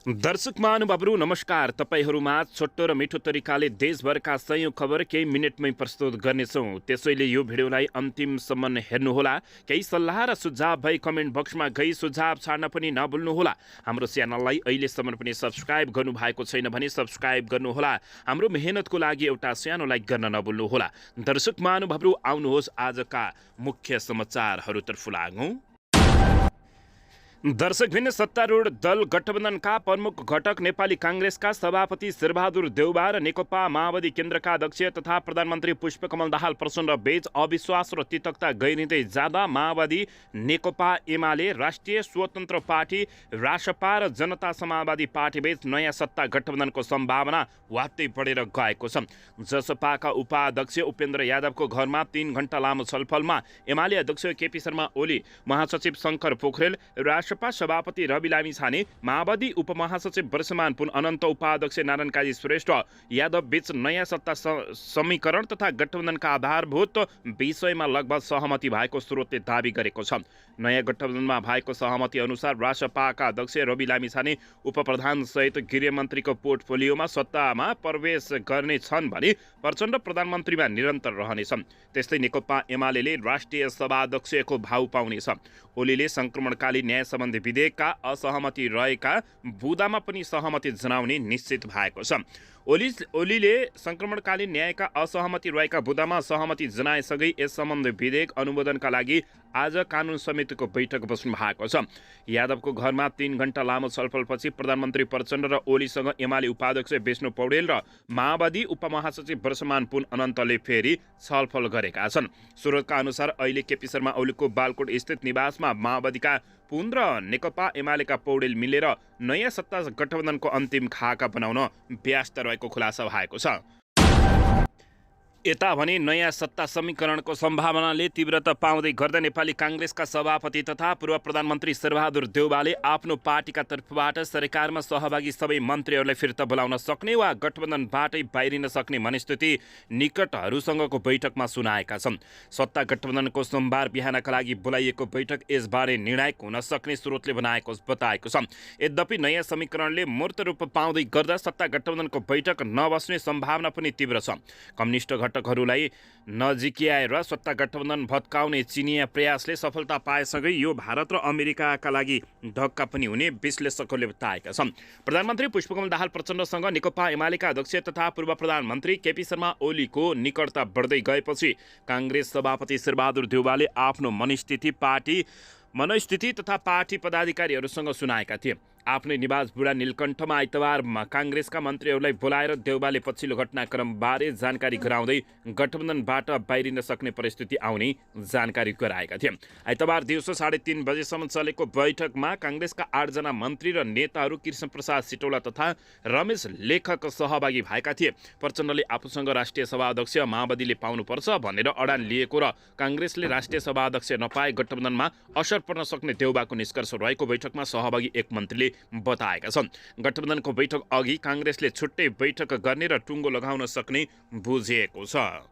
दर्शक महानुभावहरू नमस्कार। तपाईहरूमा छोटो र मिठो तरिकाले देशभरका सयौं खबर केही मिनेटमै प्रस्तुत गर्नेछौँ। त्यसैले यो भिडियोलाई अन्तिमसम्म हेर्नुहोला। केही सल्लाह र सुझाव भई कमेन्ट बक्समा गई सुझाव छाड्न पनि नभुल्नुहोला। हाम्रो च्यानललाई अहिलेसम्म पनि सब्स्क्राइब गर्नुभएको छैन भने सब्स्क्राइब गर्नुहोला। हाम्रो मेहनतको लागि एउटा सानो लाइक गर्न नभुल्नुहोला। दर्शक महानुभावहरू आउनुहोस् आजका मुख्य समाचारहरूतर्फ लागौँ। दर्शकबिन सत्तारूढ दल गठबन्धनका प्रमुख घटक नेपाली काङ्ग्रेसका सभापति शेरबहादुर देउबा र नेकपा माओवादी केन्द्रका अध्यक्ष तथा प्रधानमन्त्री पुष्पकमल दाहाल प्रचण्ड बीच अविश्वास र तिक्तता गहिरिँदै जाँदा माओवादी, नेकपा एमाले, राष्ट्रिय स्वतन्त्र पार्टी, रासपा र जनता समाजवादी पार्टीबीच नयाँ सत्ता गठबन्धनको सम्भावना वात्तै बढेर गएको छ। जसपाका उपाध्यक्ष उपेन्द्र यादवको घरमा 3 घण्टा लामो छलफलमा एमाले अध्यक्ष केपी शर्मा ओली, महासचिव शङ्कर पोखरेल, रासपा सभापति रवि लामिछाने, माओवादी उपमहासचिव वर्षमान पुन अनन्त, उपाध्यक्ष नारायण काजी श्रेष्ठ यादव बीच नयाँ सत्ता समीकरण तथा गठबन्धनका आधारभूत विषयमा लगभग सहमति भएको स्रोतले दावी गरेको छ। नयाँ गठबन्धनमा भएको सहमति अनुसार रासपाका अध्यक्ष रवि लामिछाने उपप्रधान सहित गृहमन्त्रीको पोर्टफोलियोमा सत्तामा प्रवेश गर्ने छन् भने प्रचण्ड प्रधानमन्त्रीमा निरन्तर रहनेछन्। त्यस्तै नेकपा एमाले राष्ट्रिय सभाध्यक्षको भाउ पाउनेछ। ओलीले सङ्क्रमणकालीन न्याय सम्बन्धी विधेयकका असहमति रहेका बुँदामा पनि सहमति जनाउने निश्चित भएको छ। ओलीले सङ्क्रमणकालीन न्यायका असहमति रहेका बुँदामा सहमति जनाएसँगै यस सम्बन्धी विधेयक अनुमोदनका लागि आज कानुन समितिको बैठक बस्नु भएको छ। यादवको घरमा 3 घण्टा लामो छलफलपछि प्रधानमन्त्री प्रचण्ड र ओलीसँग एमाले उपाध्यक्ष विष्णु पौडेल र माओवादी उपमहासचिव वर्षमान पुन अनन्तले फेरि छलफल गरेका छन्। स्रोतका अनुसार अहिले केपी शर्मा ओलीको बालकोट स्थित निवासमा माओवादीका पुन र नेकपा एमालेका पौडेल मिलेर नयाँ सत्ता गठबन्धनको अन्तिम खाका बनाउन व्यस्त रहेको खुलासा भएको छ। यता भने नयाँ सत्ता समीकरणको सम्भावनाले तीव्रता पाउँदै गर्दा नेपाली काङ्ग्रेसका सभापति तथा पूर्व प्रधानमन्त्री शेरबहादुर देउबाले आफ्नो पार्टीका तर्फबाट सरकारमा सहभागी सबै मन्त्रीहरूलाई फिर्ता बोलाउन सक्ने वा गठबन्धनबाटै बाहिरिन सक्ने मनस्थिति निकटहरूसँगको बैठकमा सुनाएका छन्। सत्ता गठबन्धनको सोमबार बिहानका लागि बोलाइएको बैठक यसबारे निर्णायक हुन सक्ने स्रोतले बताएको छ। यद्यपि नयाँ समीकरणले मूर्त रूप पाउँदै गर्दा सत्ता गठबन्धनको बैठक नबस्ने सम्भावना पनि तीव्र छ। कम्युनिस्ट घटकहरूलाई नजिकियाएर सत्ता गठबन्धन भत्काउने चिनिया प्रयासले सफलता पाएसँगै यो भारत र अमेरिकाका लागि धक्का पनि हुने विश्लेषकहरूले बताएका छन्। प्रधानमन्त्री पुष्पकमल दाहाल प्रचण्डसँग नेकपा एमालेका अध्यक्ष तथा पूर्व प्रधानमन्त्री केपी शर्मा ओलीको निकटता बढ्दै गएपछि काङ्ग्रेस सभापति शेरबहादुर देउबाले आफ्नो मनस्थिति तथा पार्टी पदाधिकारीहरूसँग सुनाएका थिए। आफ्नै निवास बुढा नीलकण्ठमा आइतबारमा काङ्ग्रेसका मन्त्रीहरूलाई बोलाएर देउबाले पछिल्लो घटनाक्रमबारे जानकारी गराउँदै गठबन्धनबाट बाहिरिन सक्ने परिस्थिति आउने जानकारी गराएका थिए। आइतबार दिउँसो 3:30 बजेसम्म चलेको बैठकमा काङ्ग्रेसका 8 जना मन्त्री र नेताहरू कृष्णप्रसाद सिटौला तथा रमेश लेखक सहभागी भएका थिए। प्रचण्डले आफूसँग राष्ट्रिय सभाध्यक्ष माओवादीले पाउनुपर्छ भनेर अडान लिएको र काङ्ग्रेसले राष्ट्रिय सभाध्यक्ष नपाए गठबन्धनमा असर पर्न सक्ने देउबाको निष्कर्ष रहेको बैठकमा सहभागी एक मन्त्रीले बताएका छन्। गठबन्धनको बैठक अघि काङ्ग्रेसले छुट्टै बैठक गर्ने र टुङ्गो लगाउन सक्ने बुझिएको छ।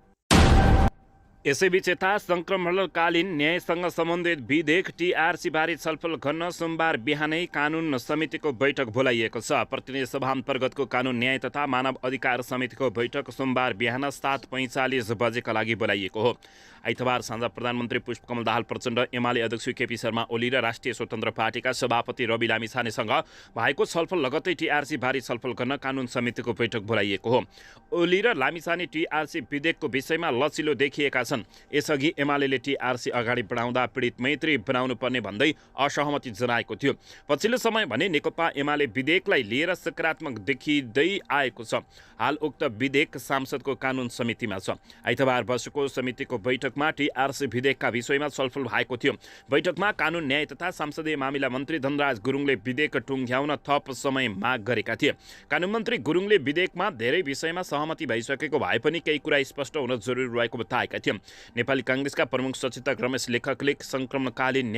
यसैबीच यता सङ्क्रमणकालीन न्यायसँग सम्बन्धित विधेयक टिआरसीबारे छलफल गर्न सोमबार बिहानै कानुन समितिको बैठक बोलाइएको छ। प्रतिनिधि सभा अन्तर्गतको कानुन न्याय तथा मानव अधिकार समितिको बैठक सोमबार बिहान 7:45 बजेका लागि बोलाइएको हो। आइतबार साँझ प्रधानमन्त्री पुष्पकमल दाहाल प्रचण्ड, एमाले अध्यक्ष केपी शर्मा ओली र राष्ट्रिय स्वतन्त्र पार्टीका सभापति रवि लामिछानेसँग भएको छलफल लगत्तै टिआरसीबारे छलफल गर्न कानुन समितिको बैठक बोलाइएको हो। ओली र लामिछाने टिआरसी विधेयकको विषयमा लचिलो देखिएका छन्। यसअघि एमाले टिआरसी अगाडि बढाउँदा पीडित मैत्री बनाउनु पर्ने भन्दै असहमति जनाएको थियो। पछिल्लो समय भने नेकपा एमाले विधेयकलाई लिएर सकारात्मक देखिँदै आएको छ। हाल उक्त विधेयक सांसदको कानुन समितिमा छ। आइतबार बसेको समितिको बैठकमा टिआरसी विधेयकका विषयमा छलफल भएको थियो। बैठकमा कानुन न्याय तथा संसदीय मामिला मन्त्री धनराज गुरुङले विधेयक टुङ्ग्याउन थप समय माग गरेका थिए। कानुन मन्त्री गुरुङले विधेयकमा धेरै विषयमा सहमति भइसकेको भए पनि केही कुरा स्पष्ट हुन जरुरी रहेको बताएका थिए। नेपाली काङ्ग्रेसका प्रमुख सचेतक रमेश लेखकले सङ्क्रमणकालीन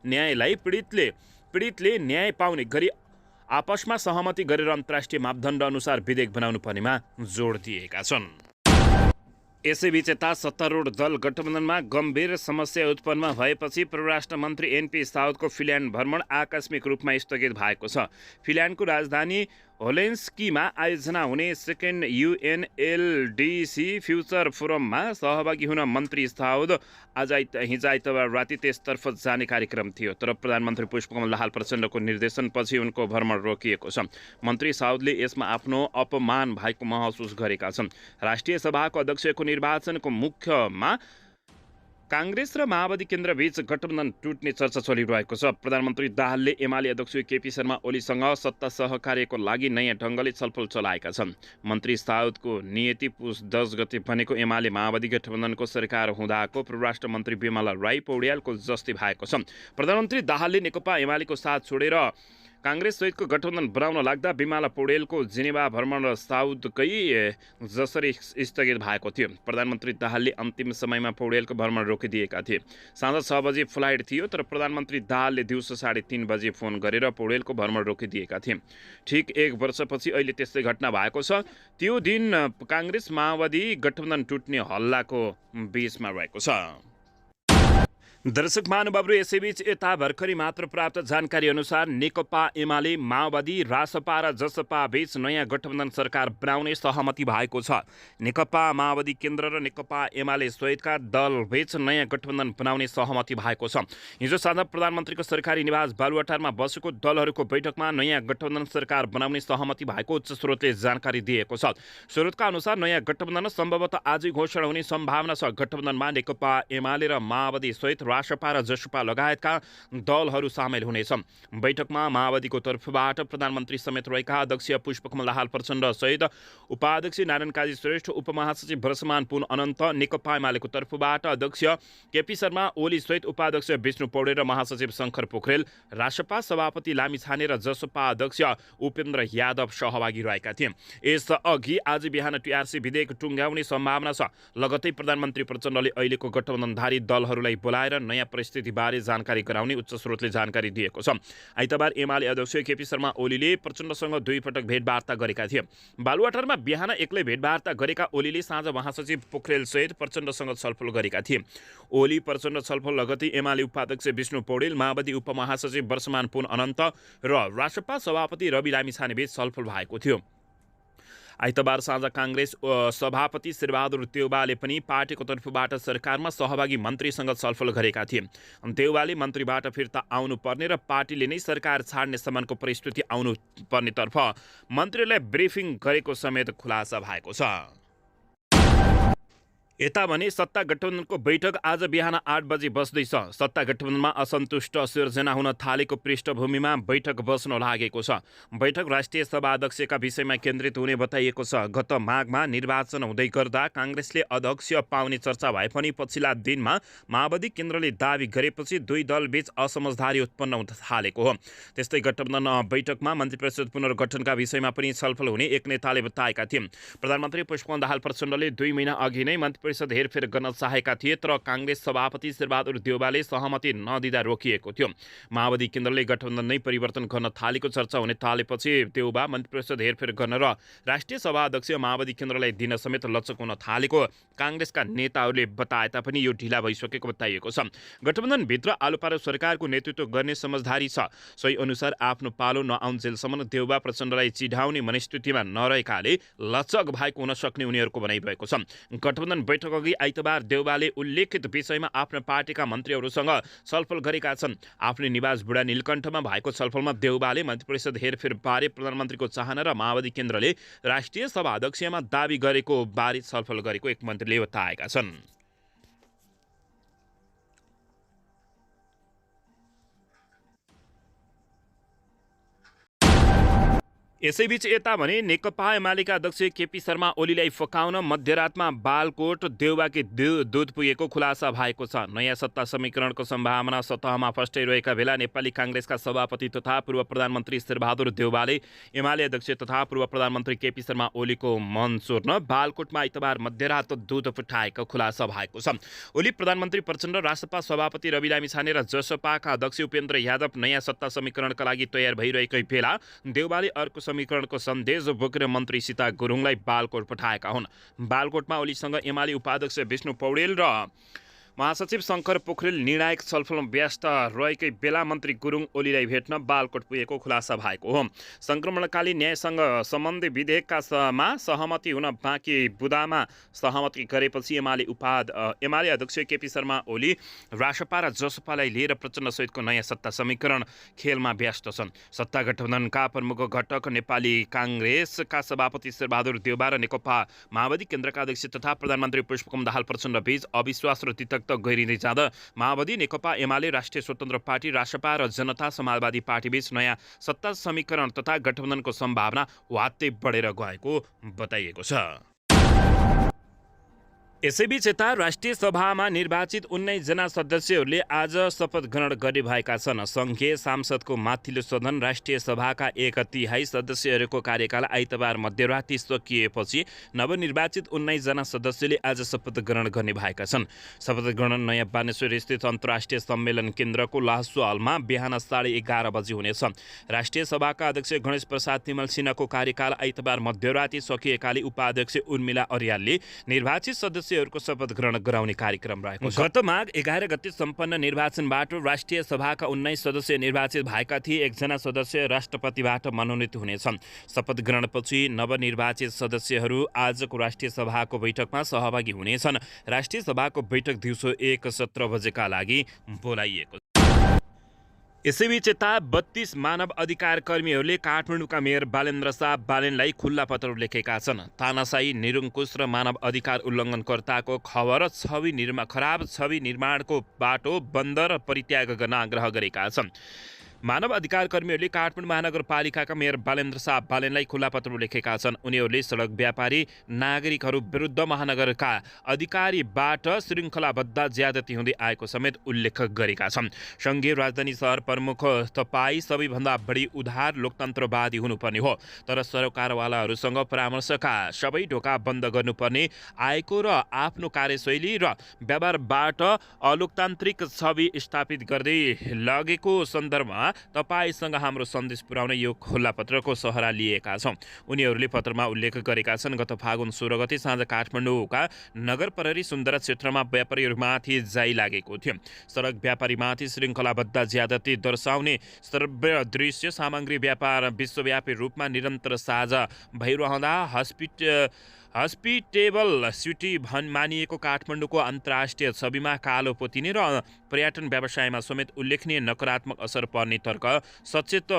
न्यायलाई पीडितले न्याय पाउने गरी आपसमा सहमति गरेर अन्तर्राष्ट्रिय मापदण्ड अनुसार विधेयक बनाउनु पर्नेमा जोड दिएका छन्। यसैबीच यता सत्तारूढ दल गठबन्धनमा गम्भीर समस्या उत्पन्न भएपछि परराष्ट्र मन्त्री एनपी साउदको फिनल्यान्ड भ्रमण आकस्मिक रूपमा स्थगित भएको छ। फिनल्यान्डको राजधानी होलेन्स्कीमा आयोजना हुने सेकेन्ड युएनएलडिसी फ्युचर फोरममा सहभागी हुन मन्त्री साउद हिजो आइतबार राति त्यसतर्फ जाने कार्यक्रम थियो, तर प्रधानमन्त्री पुष्पकमल दाहाल प्रचण्डको निर्देशनपछि उनको भ्रमण रोकिएको छ। मन्त्री साउदले यसमा आफ्नो अपमान भएको महसुस गरेका छन्। राष्ट्रिय सभाको अध्यक्षको निर्वाचनको मुख्यमा काङ्ग्रेस र माओवादी केन्द्रबीच गठबन्धन टुट्ने चर्चा चलिरहेको छ। प्रधानमन्त्री दाहालले एमाले अध्यक्ष केपी शर्मा ओलीसँग सत्ता सहकार्यको लागि नयाँ ढङ्गले छलफल चलाएका छन्। मन्त्री साउदको नियति पुस 10 गते बनेको एमाले माओवादी गठबन्धनको सरकार हुँदाको परराष्ट्र मन्त्री बिमला राई पौड्यालको जस्तै भएको छ। प्रधानमन्त्री दाहालले नेकपा एमालेको साथ छोडेर काङ्ग्रेस सहितको गठबन्धन बनाउन लाग्दा बिमला पौडेलको जेनेभा भ्रमण र साउदकै जसरी स्थगित भएको थियो। प्रधानमन्त्री दाहालले अन्तिम समयमा पौडेलको भ्रमण रोकिदिएका थिए। साँझ 6 बजे फ्लाइट थियो, तर प्रधानमन्त्री दाहालले दिउँसो 3:30 बजे फोन गरेर पौडेलको भ्रमण रोकिदिएका थिए। ठिक 1 वर्षपछि अहिले त्यस्तै घटना भएको छ। त्यो दिन काङ्ग्रेस माओवादी गठबन्धन टुट्ने हल्लाको बीचमा रहेको छ। दर्शक महानुभावहरू, यसैबीच यता भर्खरै मात्र प्राप्त जानकारी अनुसार नेकपा एमाले माओवादी रासपा र जसपा बीच नयाँ गठबन्धन सरकार बनाउने सहमति भएको छ। नेकपा माओवादी केन्द्र र नेकपा एमाले सहितका दलबीच नयाँ गठबन्धन बनाउने सहमति भएको छ। हिजो साँझ प्रधानमन्त्रीको सरकारी निवास बालुवाटारमा बसेको दलहरूको बैठकमा नयाँ गठबन्धन सरकार बनाउने सहमति भएको उच्च स्रोतले जानकारी दिएको छ। स्रोतका अनुसार नयाँ गठबन्धन सम्भवतः आजै घोषणा हुने सम्भावना छ। गठबन्धनमा नेकपा एमाले र माओवादी सहित रासपा र जसपा लगायतका दलहरू सामेल हुनेछन्। बैठकमा माओवादीको तर्फबाट प्रधानमन्त्री समेत रहेका अध्यक्ष पुष्पकमल दाहाल प्रचण्ड सहित उपाध्यक्ष नारायण काजी श्रेष्ठ, उपमहासचिव वर्षमान पुन अनन्त, नेकपा एमालेको तर्फबाट अध्यक्ष केपी शर्मा ओली सहित उपाध्यक्ष विष्णु पौडेल र महासचिव शङ्कर पोखरेल, रासपा सभापति लामिछाने र जसपा अध्यक्ष उपेन्द्र यादव सहभागी रहेका थिए। यसअघि आज बिहान टीआरसी विधेयक टुङ्ग्याउने सम्भावना छ। लगतै प्रधानमन्त्री प्रचण्डले अहिलेको गठबन्धनधारी दलहरूलाई बोलाएर नयाँ परिस्थितिबारे जानकारी गराउने उच्च स्रोतले जानकारी दिएको छ। आइतबार एमाले अध्यक्ष केपी शर्मा ओलीले प्रचण्डसँग 2 पटक भेटवार्ता गरेका थिए। बालुवाटारमा बिहान एक्लै भेटवार्ता गरेका ओलीले साँझ महासचिव पोखरेल सहित प्रचण्डसँग छलफल गरेका थिए। ओली प्रचण्ड छलफल लगतै एमाले उपाध्यक्ष विष्णु पौडेल, माओवादी उपमहासचिव वर्षमान पुन अनन्त र रासपा सभापति रवि लामिछानेबीच छलफल भएको थियो। आइतबार साँझ काङ्ग्रेस सभापति शेरबहादुर देउवाले पनि पार्टीको तर्फबाट सरकारमा सहभागी मन्त्रीसँग छलफल गरेका थिए। देउवाले मन्त्रीबाट फिर्ता आउनुपर्ने र पार्टीले नै सरकार छाड्ने सम्मको परिस्थिति आउनु पर्नेतर्फ मन्त्रीलाई ब्रिफिङ गरेको समेत खुलासा भएको छ। यता भने सत्ता गठबन्धनको बैठक आज बिहान 8 बजे बस्दैछ। सत्ता गठबन्धनमा असन्तुष्ट सिर्जना हुन थालेको पृष्ठभूमिमा बैठक बस्न लागेको छ। बैठक राष्ट्रिय सभा अध्यक्षका विषयमा केन्द्रित हुने बताइएको छ। गत माघमा निर्वाचन हुँदै गर्दा काङ्ग्रेसले अध्यक्ष पाउने चर्चा भए पनि पछिल्ला दिनमा माओवादी केन्द्रले दावी गरेपछि दुई दलबीच असमझदारी उत्पन्न हुन थालेको हो। त्यस्तै गठबन्धन बैठकमा मन्त्रीपरिषद पुनर्गठनका विषयमा पनि छलफल हुने एक नेताले बताएका थिए। प्रधानमन्त्री पुष्पकमल दाहाल प्रचण्डले 2 महिना अघि नै परिषद हेरफेर गर्न चाहेका थिए, तर काङ्ग्रेस सभापति शेरबहादुर देउवाले सहमति नदिँदा रोकिएको थियो। माओवादी केन्द्रले गठबन्धन नै परिवर्तन गर्न थालेको चर्चा हुने थालेपछि देउवा मन्त्री परिषद हेरफेर गर्न र राष्ट्रिय सभा अध्यक्ष माओवादी केन्द्रलाई दिन समेत लचक हुन थालेको काङ्ग्रेसका नेताहरूले बताए तापनि यो ढिला भइसकेको बताइएको छ। गठबन्धनभित्र आलुपालो सरकारको नेतृत्व गर्ने समझदारी छ। सोही अनुसार आफ्नो पालो नआउन्जेलसम्म देउवा प्रचण्डलाई चिढाउने मनस्थितिमा नरहेकाले लचक भएको हुन सक्ने उनीहरूको भनाइरहेको छ। गठबन्धन बैठक अघि आइतबार देउवाले उल्लेखित विषयमा आफ्ना पार्टीका मन्त्रीहरूसँग छलफल गरेका छन्। आफ्नो निवास बुढा नीलकण्ठमा भएको छलफलमा देउवाले मन्त्री परिषद हेरफेर बारे प्रधानमन्त्रीको चाहना र माओवादी केन्द्रले राष्ट्रिय सभा अध्यक्षमा दावी गरेको बारे छलफल गरेको एक मन्त्रीले बताएका छन्। यसैबीच यता भने नेकपा एमालेका अध्यक्ष केपी शर्मा ओलीलाई फकाउन मध्यरातमा बालकोट देउवाकी दूध पुगेको खुलासा भएको छ। नयाँ सत्ता समीकरणको सम्भावना सतहमा फस्टाइरहेका बेला नेपाली काङ्ग्रेसका सभापति तथा पूर्व प्रधानमन्त्री शेरबहादुर देउवाले एमाले अध्यक्ष तथा पूर्व प्रधानमन्त्री केपी शर्मा ओलीको मन चोर्न बालकोटमा आइतबार मध्यरात दूध पठाएको खुलासा भएको छ। ओली प्रधानमन्त्री प्रचण्ड, रासपा सभापति रवि लामिछाने र जसपाका अध्यक्ष उपेन्द्र यादव नयाँ सत्ता समीकरणका लागि तयार भइरहेकै बेला देउवाले अर्को समीकरणको सन्देश बोकेर मन्त्री सीता गुरुङलाई बालकोट पठाएका हुन्। बालकोटमा ओलीसँग एमाले उपाध्यक्ष विष्णु पौडेल र महासचिव शङ्कर पोखरेल निर्णायक छलफलमा व्यस्त रहेकै बेला मन्त्री गुरुङ ओलीलाई भेट्न बालकोट पुगेको खुलासा भएको हो। सङ्क्रमणकालीन न्यायसँग सम्बन्धी विधेयकमा सहमति हुन बाँकी बुदामा सहमति गरेपछि एमाले अध्यक्ष केपी शर्मा ओली रासपा र जसपालाई लिएर प्रचण्डसहितको नयाँ सत्ता समीकरण खेलमा व्यस्त छन्। सत्ता गठबन्धनका प्रमुख घटक नेपाली काङ्ग्रेसका सभापति शेरबहादुर देउबा र नेकपा माओवादी केन्द्रका अध्यक्ष तथा प्रधानमन्त्री पुष्पकमल दाहाल प्रचण्ड बीच अविश्वास र तितक गहिरिँदै जाँदा माओवादी, नेकपा एमाले, राष्ट्रिय स्वतन्त्र पार्टी, रासपा र जनता समाजवादी पार्टीबीच नयाँ सत्ता समीकरण तथा गठबन्धनको सम्भावना वात्तै बढेर गएको बताइएको छ। यसैबीच यता राष्ट्रिय सभामा निर्वाचित 19 जना सदस्यहरूले आज शपथ ग्रहण गरिरहेका छन्। सङ्घीय सांसदको माथिल्लो सदन राष्ट्रिय सभाका 1/3 सदस्यहरूको कार्यकाल आइतबार मध्यराति सकिएपछि नवनिर्वाचित 19 जना सदस्यले आज शपथ ग्रहण गर्ने भएका छन्। शपथ ग्रहण नयाँ बानेश्वर स्थित अन्तर्राष्ट्रिय सम्मेलन केन्द्रको लासो हलमा बिहान 11:30 बजी हुनेछ। राष्ट्रिय सभाका अध्यक्ष गणेश प्रसाद तिमल सिन्हाको कार्यकाल आइतबार मध्यराति सकिएकाले उपाध्यक्ष उर्मिला अर्यालले निर्वाचित सदस्य को शपथ ग्रहण गराउने कार्यक्रम रहेको छ। गत माघ 11 गते सम्पन्न निर्वाचनबाट राष्ट्रिय सभाका 19 सदस्य निर्वाचित भएका थिए। 1 जना सदस्य राष्ट्रपतिबाट मनोनित हुनेछन्। शपथ ग्रहणपछि नवनिर्वाचित सदस्यहरू आजको राष्ट्रिय सभाको बैठकमा सहभागी हुनेछन्। राष्ट्रिय सभाको बैठक दिउँसो 1:17 बजेका लागि बोलाइएको छ। यसैबीच यता 32 मानव अधिकार कर्मीहरूले काठमाडौँका मेयर बालेन्द्र शाह बालेनलाई खुल्ला पत्र लेखेका छन्। तानाशाही, निरङ्कुश र मानव अधिकार उल्लङ्घनकर्ताको खराब छवि निर्माणको बाटो बन्द र परित्याग गर्न आग्रह गरेका छन्। मानव अधिकार कर्मीहरूले काठमाडौँ महानगरपालिकाका मेयर बालेन्द्र शाह बालेनलाई खुल्ला पत्र लेखेका छन्। उनीहरूले सडक व्यापारी नागरिकहरू विरुद्ध महानगरका अधिकारीबाट श्रृङ्खलाबद्ध ज्यादती हुँदै आएको समेत उल्लेख गरेका छन्। सङ्घीय राजधानी सहर प्रमुख तपाईँ सबैभन्दा बढी उदार लोकतन्त्रवादी हुनुपर्ने हो, तर सरकारवालाहरूसँग परामर्शका सबै ढोका बन्द गर्नुपर्ने आएको र आफ्नो कार्यशैली र व्यवहारबाट अलोकतान्त्रिक छवि स्थापित गर्दै लगेको सन्दर्भमा तपाईसँग हाम्रो सन्देश पुर्याउन यो खुल्ला पत्रको सहारा लिएका छौँ। उनीहरूले पत्रमा उल्लेख गरेका छन्, गत फागुन 16 गते साँझ काठमाडौँका नगर प्रहरी सुन्दर क्षेत्रमा व्यापारीहरूमाथि जाई लागेको थियो। सडक व्यापारीमाथि श्रृङ्खलाबद्ध ज्यादती दर्शाउने श्रव्य दृश्य सामग्री व्यापार विश्वव्यापी रूपमा निरन्तर साझा भइरहँदा हस्पिटेबल सिटी मानिएको काठमाडौँको अन्तर्राष्ट्रिय छविमा कालो पोतिने र पर्यटन व्यवसायमा समेत उल्लेखनीय नकारात्मक असर पर्ने तर्क सचेत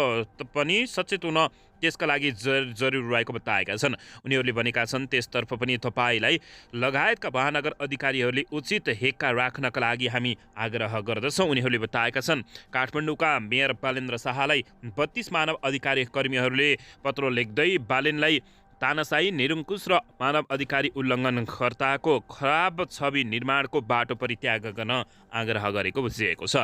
हुन त्यसका लागि जरुरी रहेको बताएका छन्। उनीहरूले भनेका छन्, त्यसतर्फ पनि तपाईँलाई लगायतका महानगर अधिकारीहरूले उचित हेक्का राख्नका लागि हामी आग्रह गर्दछौँ। उनीहरूले बताएका छन्, काठमाडौँका मेयर बालेन्द्र शाहलाई 32 मानव अधिकार कर्मीहरूले पत्र लेख्दै बालेनलाई तानाशाही, निरङ्कुश र मानव अधिकारी उल्लङ्घनकर्ताको खराब छवि निर्माणको बाटो परित्याग गर्न आग्रह गरेको बुझिएको छ।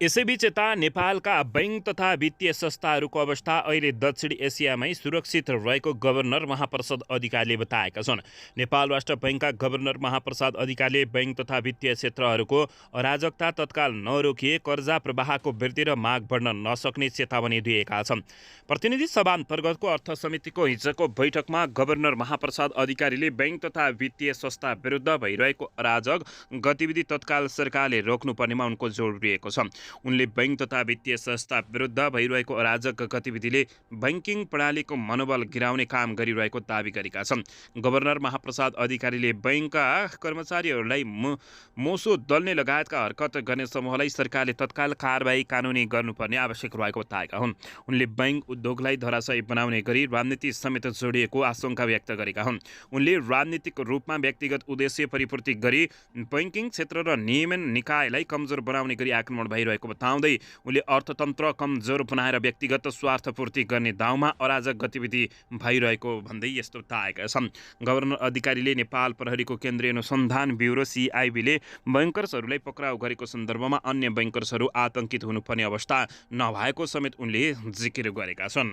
यसैबीच यता नेपालका बैंक तथा वित्तीय संस्थाहरूको अवस्था अहिले दक्षिण एसियामै सुरक्षित रहेको गभर्नर महाप्रसाद अधिकारीले बताएका छन्। नेपाल राष्ट्र बैंकका गभर्नर महाप्रसाद अधिकारीले बैंक तथा वित्तीय क्षेत्रहरूको अराजकता तत्काल नरोकिए कर्जा प्रवाहको वृद्धि र माग बढ्न नसक्ने चेतावनी दिएका छन्। प्रतिनिधि सभा अन्तर्गतको अर्थ समितिको हिजोको बैठकमा गभर्नर महाप्रसाद अधिकारीले बैंक तथा वित्तीय संस्था विरुद्ध भइरहेको अराजक गतिविधि तत्काल सरकारले रोक्नुपर्नेमा उनको जोड दिएको छ। उनले बैंक तथा वित्तीय संस्था विरुद्ध भइरहेको अराजक गतिविधिले बैंकिङ प्रणालीको मनोबल गिराउने काम गरिरहेको दावी गरेका छन्। गभर्नर महाप्रसाद अधिकारीले बैंकका कर्मचारीहरूलाई मोसो दल्ने लगायतका हरकत गर्ने समूहलाई सरकारले तत्काल कारबाही कानुनी गर्नुपर्ने आवश्यक रहेको बताएका हुन्। उनले बैंक उद्योगलाई धराशायी बनाउने गरी राजनीति समेत जोडिएको आशंका व्यक्त गरेका हुन्। उनले राजनीतिक रूपमा व्यक्तिगत उद्देश्य परिपूर्ति गरी बैंकिङ क्षेत्र र नियमन निकायलाई कमजोर बनाउने गरी आक्रमण भइरहेको बताउँदै उनले अर्थतन्त्र कमजोर बनाएर व्यक्तिगत स्वार्थपूर्ति गर्ने दाउमा अराजक गतिविधि भइरहेको भन्दै यस्तो बताएका छन्। गभर्नर अधिकारीले नेपाल प्रहरीको केन्द्रीय अनुसन्धान ब्युरो CIB ले बैंकर्सहरूलाई पक्राउ गरेको सन्दर्भमा अन्य बैंकर्सहरू आतंकित हुनुपर्ने अवस्था नभएको समेत उनले जिकिर गरेका छन्।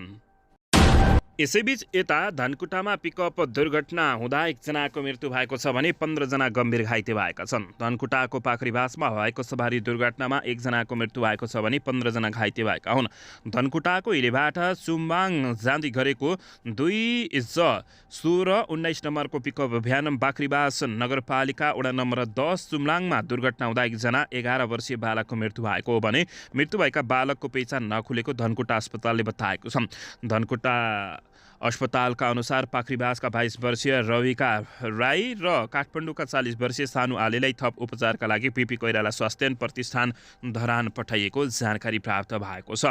यसैबीच यता धनकुटामा पिकअप दुर्घटना हुँदा एकजनाको मृत्यु भएको छ भने 15 जना गम्भीर घाइते भएका छन्। धनकुटाको पाखरीबासमा भएको सवारी दुर्घटनामा एकजनाको मृत्यु भएको छ भने 15 जना घाइते भएका हुन्। धनकुटाको इलेबाट सुम्बाङ जाँदै गरेको 2J16-19 नम्बरको पिकअप भ्यान बाखरीबास नगरपालिका वडा नम्बर 10 सुम्लाङमा दुर्घटना हुँदा एकजना 11 वर्षीय बालकको मृत्यु भएको हो भने मृत्यु भएका बालकको पहिचान नखुलेको धनकुटा अस्पतालले बताएको छ। धनकुटा अस्पतालका अनुसार पाखरीबासका 22 वर्षीय रविका राई र काठमाडौँका 40 वर्षीय सानु आलेलाई थप उपचारका लागि पीपी कोइराला स्वास्थ्य प्रतिष्ठान धरान पठाइएको जानकारी प्राप्त भएको छ।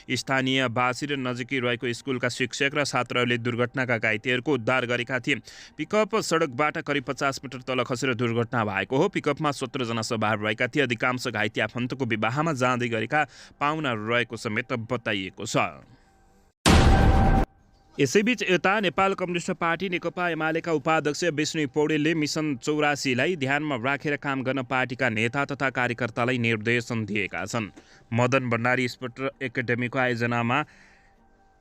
स्थानीय बासी र नजिकै रहेको स्कुलका शिक्षक र छात्रहरूले दुर्घटनाका घाइतेहरूको उद्धार गरेका थिए। पिकअप सडकबाट करिब 50 मिटर तल खसेर दुर्घटना भएको हो। पिकअपमा 17 जना सवार रहेका थिए। अधिकांश घाइते आफन्तको विवाहमा जाँदै गरेका पाहुना रहेको समेत बताइएको छ। यसैबीच यता नेपाल कम्युनिस्ट पार्टी नेकपा एमालेका उपाध्यक्ष विष्णु पौडेलले मिसन 84लाई ध्यानमा राखेर काम गर्न पार्टीका नेता तथा कार्यकर्तालाई निर्देशन दिएका छन्। मदन भण्डारी स्पोर्ट एकाडेमीको आयोजनामा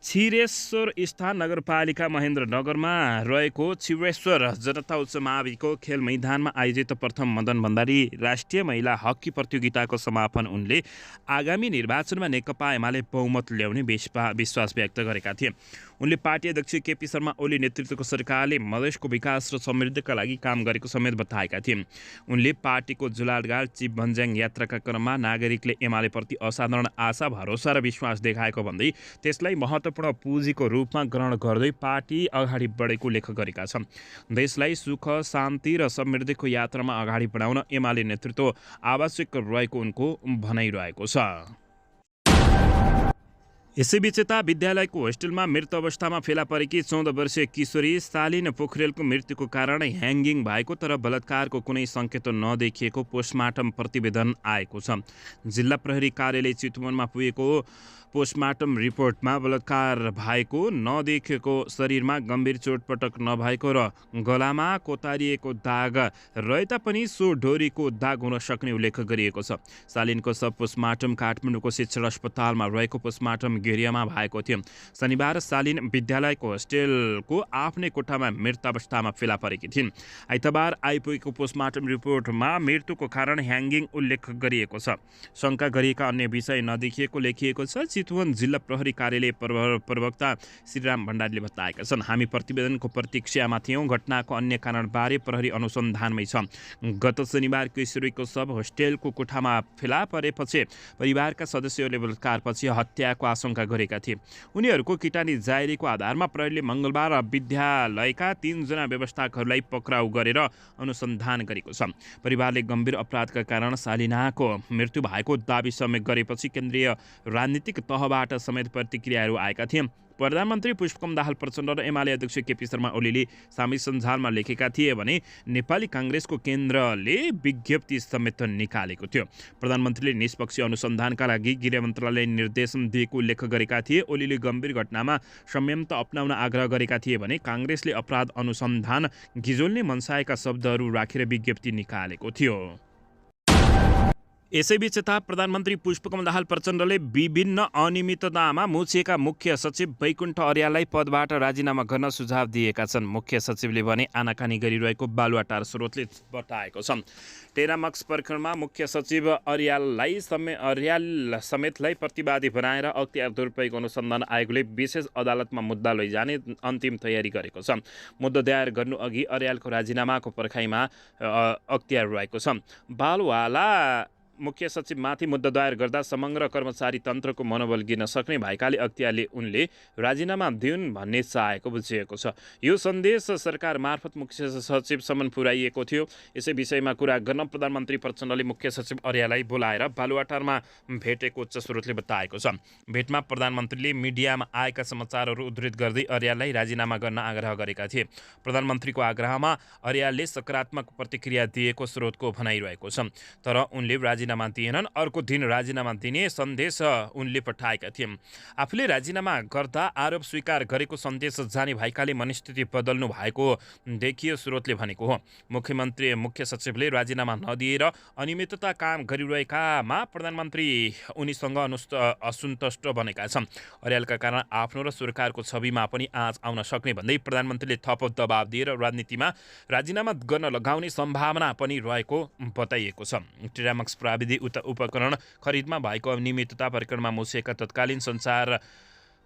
छिरेश्वर स्थान नगरपालिका महेन्द्रनगरमा रहेको छिरेश्वर जनता उच्च माविको खेल मैदानमा आयोजित प्रथम मदन भण्डारी राष्ट्रिय महिला हकी प्रतियोगिताको समापन उनले आगामी निर्वाचनमा नेकपा एमाले बहुमत ल्याउने विश्वास व्यक्त गरेका थिए। उनले पार्टी अध्यक्ष केपी शर्मा ओली नेतृत्वको सरकारले मधेसको विकास र समृद्धिका लागि काम गरेको समेत बताएका थिए। उनले पार्टीको जुलाडगाड चिप भन्ज्याङ यात्राका क्रममा नागरिकले एमालेप्रति असाधारण आशा भरोसा र विश्वास देखाएको भन्दै त्यसलाई महत्त्वपूर्ण पुँजीको रूपमा ग्रहण गर्दै पार्टी अगाडि बढेको उल्लेख गरेका छन्। देशलाई सुख शान्ति र समृद्धिको यात्रामा अगाडि बढाउन एमाले नेतृत्व आवश्यक रहेको उनको भनाइरहेको छ। यसैबीच यता विद्यालयको होस्टेलमा मृत अवस्थामा फेला परेकी 14 वर्षीय किशोरी शालिन पोखरेलको मृत्युको कारण ह्याङ्गिङ भएको तर बलात्कारको कुनै सङ्केत नदेखिएको पोस्टमार्टम प्रतिवेदन आएको छ। जिल्ला प्रहरी कार्यालय चितवनमा पुगेको पोस्टमार्टम रिपोर्टमा बलात्कार भएको नदेखिएको, शरीरमा गम्भीर चोटपटक नभएको र गलामा कोतारिएको दाग रहे तापनि सो डोरीको दाग हुन सक्ने उल्लेख गरिएको छ। शालिनको शव पोस्टमार्टम काठमाडौँको शिक्षण अस्पतालमा रहेको पोस्टमार्टम गृहमा भएको थियो। शनिबार शालिन विद्यालयको होस्टेलको आफ्नै कोठामा मृत अवस्थामा फेला परेकी थिइन्। आइतबार आइपुगेको पोस्टमार्टम रिपोर्टमा मृत्युको कारण ह्याङ्गिङ उल्लेख गरिएको छ। शङ्का गरिएका अन्य विषय नदेखिएको लेखिएको छ। चितवन जिल्ला प्रहरी कार्यालय प्रवक्ता श्रीराम भण्डारीले बताएका छन्, हामी प्रतिवेदनको प्रतीक्षामा थियौँ। घटनाको अन्य कारणबारे प्रहरी अनुसन्धानमै छ। गत शनिबार किशोरीको शव होस्टेलको कोठामा फेला परेपछि परिवारका सदस्यहरूले बलात्कारपछि हत्याको आशंका गरेका थिए। उनीहरूको किटानी जायरीको आधारमा प्रहरीले मङ्गलबार विद्यालयका 3 जना व्यवस्थापकहरूलाई पक्राउ गरेर अनुसन्धान गरेको छ। परिवारले गम्भीर अपराधका कारण शालिनाको मृत्यु भएको दाबी समेत गरेपछि केन्द्रीय राजनीतिक तहबाट समेत प्रतिक्रियाहरू आएका थिए। प्रधानमन्त्री पुष्पकमल दाहाल प्रचण्ड र एमाले अध्यक्ष केपी शर्मा ओलीले सामूहिक सञ्जालमा लेखेका थिए भने नेपाली काङ्ग्रेसको केन्द्रले विज्ञप्ति समेत निकालेको थियो। प्रधानमन्त्रीले निष्पक्ष अनुसन्धानका लागि गृह मन्त्रालयले निर्देशन दिएको उल्लेख गरेका थिए। ओलीले गम्भीर घटनामा संयमता अपनाउन आग्रह गरेका थिए भने काङ्ग्रेसले अपराध अनुसन्धान गिजोल्ने मनसाएका शब्दहरू राखेर विज्ञप्ति निकालेको थियो। यसैबीच यता प्रधानमन्त्री पुष्पकमल दाहाल प्रचण्डले विभिन्न अनियमिततामा मुछिएका मुख्य सचिव वैकुण्ठ अर्याललाई पदबाट राजीनामा गर्न सुझाव दिएका छन्। मुख्य सचिवले भने आनाकानी गरिरहेको बालुवाटार स्रोतले बताएको छ। टेरामक्स प्रकरणमा मुख्य सचिव अर्याल समेतलाई प्रतिवादी बनाएर अख्तियार दुरुपयोग अनुसन्धान आयोगले विशेष अदालतमा मुद्दा लैजाने अन्तिम तयारी गरेको छ। मुद्दा दायर गर्नु अघि अर्यालको राजीनामाको पर्खाइमा अख्तियार रहेको छ। बालुवाला मुख्य सचिवमाथि मुद्दा दायर गर्दा समग्र कर्मचारी तन्त्रको मनोबल गिर्न सक्ने भएकाले अख्तियारले उनले राजीनामा दिउन् भन्ने चाहेको बुझिएको छ। यो सन्देश सरकार मार्फत मुख्य सचिवसम्म पुर्याइएको थियो। यसै विषयमा कुरा गर्न प्रधानमन्त्री प्रचण्डले मुख्य सचिव अर्याललाई बोलाएर बालुवाटारमा भेटेको उच्च स्रोतले बताएको छ। भेटमा प्रधानमन्त्रीले मिडियामा आएका समाचारहरू उद्धृत गर्दै अर्याललाई राजीनामा गर्न आग्रह गरेका थिए। प्रधानमन्त्रीको आग्रहमा अर्यालले सकारात्मक प्रतिक्रिया दिएको स्रोतको भनाइरहेको छ। तर उनले राजीनामा दिएनन्। अर्को दिन राजीनामा दिने सन्देश उनले पठाएका थिए। आफूले राजीनामा गर्दा आरोप स्वीकार गरेको सन्देश जाने भएकाले मनस्थिति बदल्नु भएको देखियो, स्रोतले भनेको हो। मुख्य सचिवले राजीनामा नदिएर अनियमितता काम गरिरहेकामा प्रधानमन्त्री उनीसँग असन्तुष्ट बनेका छन्। अर्यालका कारण आफ्नो र सरकारको छविमा पनि आँच आउन सक्ने भन्दै प्रधानमन्त्रीले थप दबाब दिएर राजनीतिमा राजीनामा गर्न लगाउने सम्भावना पनि रहेको बताइएको छ। टेरामक्स प्राविधिक उपकरण खरिदमा भएको अनियमितता प्रकरणमा मुछिएका तत्कालीन सञ्चार